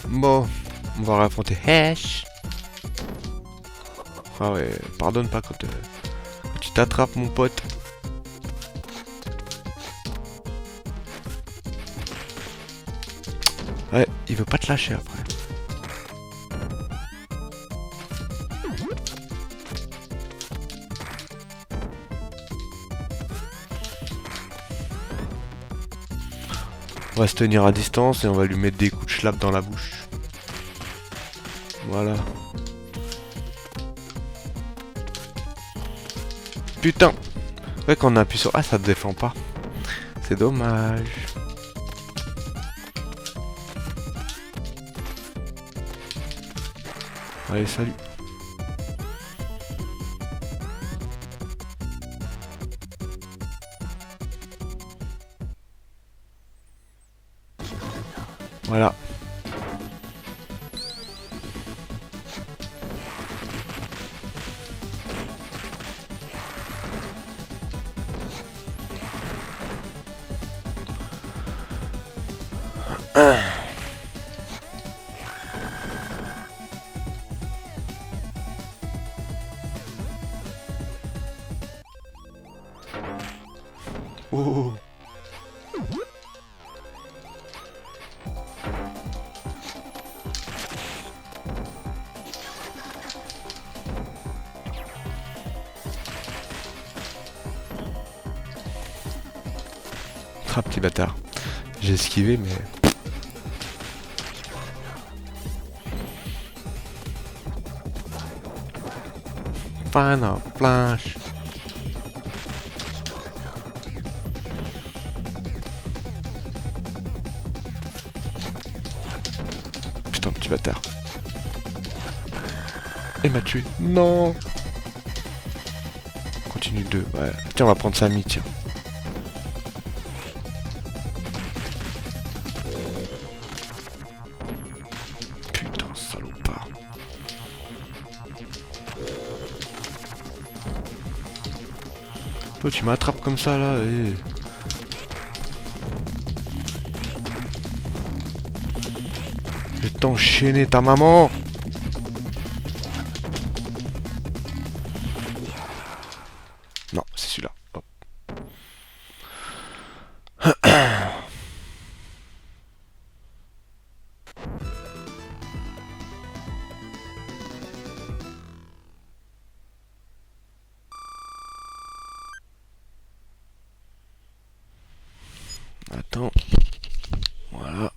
Bon, on va raffronter Hesh. Ah ouais, pardonne pas quand tu t'attrapes mon pote. Ouais, il veut pas te lâcher après. On va se tenir à distance et on va lui mettre des coups de schlap dans la bouche. Voilà. Putain. Ouais, quand on appuie sur A, ça te défend pas. C'est dommage. Allez, salut. Voilà. Oh. Ah, petit bâtard. J'ai esquivé, mais... Final planche. Putain, petit bâtard. Il m'a tué. Non. Continue 2. Ouais. Tiens, on va prendre Samy, tiens. Putain, salopard. Toi, tu m'attrapes comme ça, là, et... Je vais t'enchaîner, ta maman. Non, c'est celui-là. Hop. Attends. Voilà.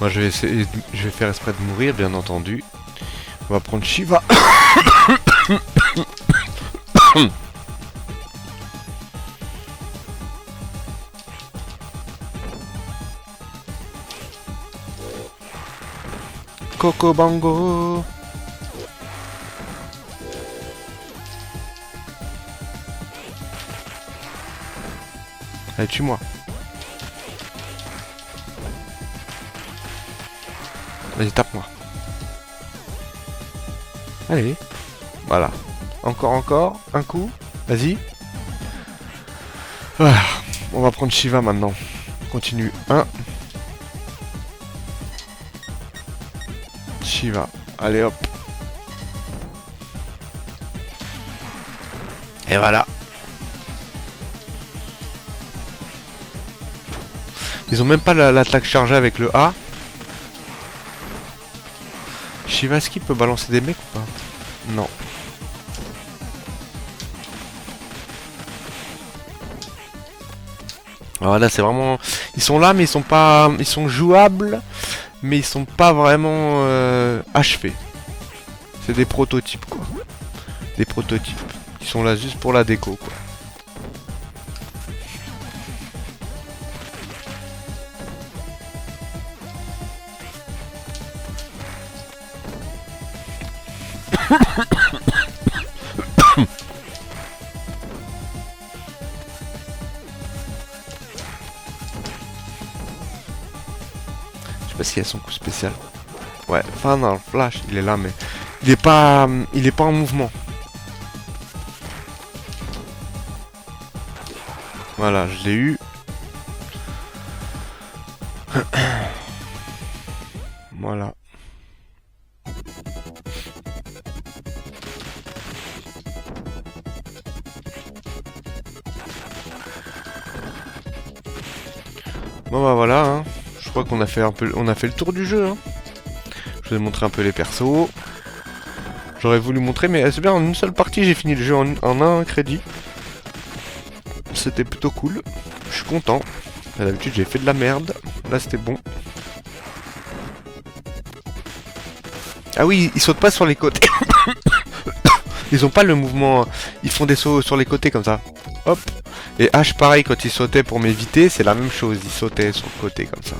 Moi je vais essayer, je vais faire exprès de mourir, bien entendu. On va prendre Shiva. Coco Bango. Allez, tue-moi. Vas-y, tape-moi. Allez. Voilà. Encore. Un coup. Vas-y. Voilà. On va prendre Shiva maintenant. Continue. 1. Shiva. Allez, hop. Et voilà. Ils ont même pas l'attaque chargée avec le A. Shivaski peut balancer des mecs ou pas? Non. Alors là c'est vraiment... Ils sont là mais ils sont pas... Ils sont jouables mais ils sont pas vraiment achevés. C'est des prototypes quoi. Des prototypes. Qui sont là juste pour la déco quoi. Je sais pas s'il y a son coup spécial. Ouais, enfin dans le flash, il est là mais il est pas en mouvement. Voilà, je l'ai eu. Voilà. Bon bah voilà, hein. Je crois qu'on a fait on a fait le tour du jeu. Hein. Je vous ai montré un peu les persos. J'aurais voulu montrer, mais c'est bien, en une seule partie, j'ai fini le jeu en un crédit. C'était plutôt cool. Je suis content. D'habitude, j'ai fait de la merde. Là, c'était bon. Ah oui, ils sautent pas sur les côtés. Ils ont pas le mouvement... Ils font des sauts sur les côtés comme ça. Hop. Et H, pareil, quand ils sautaient pour m'éviter, c'est la même chose. Ils sautaient sur le côté comme ça.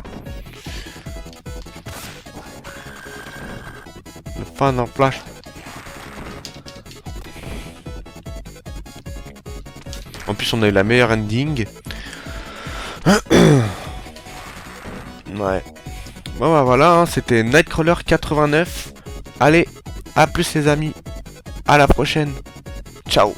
Le fan en flash. En plus, on a eu la meilleure ending. Ouais. Bon bah voilà, hein, c'était Nightcrawler 89. Allez, à plus les amis. À la prochaine. Ciao.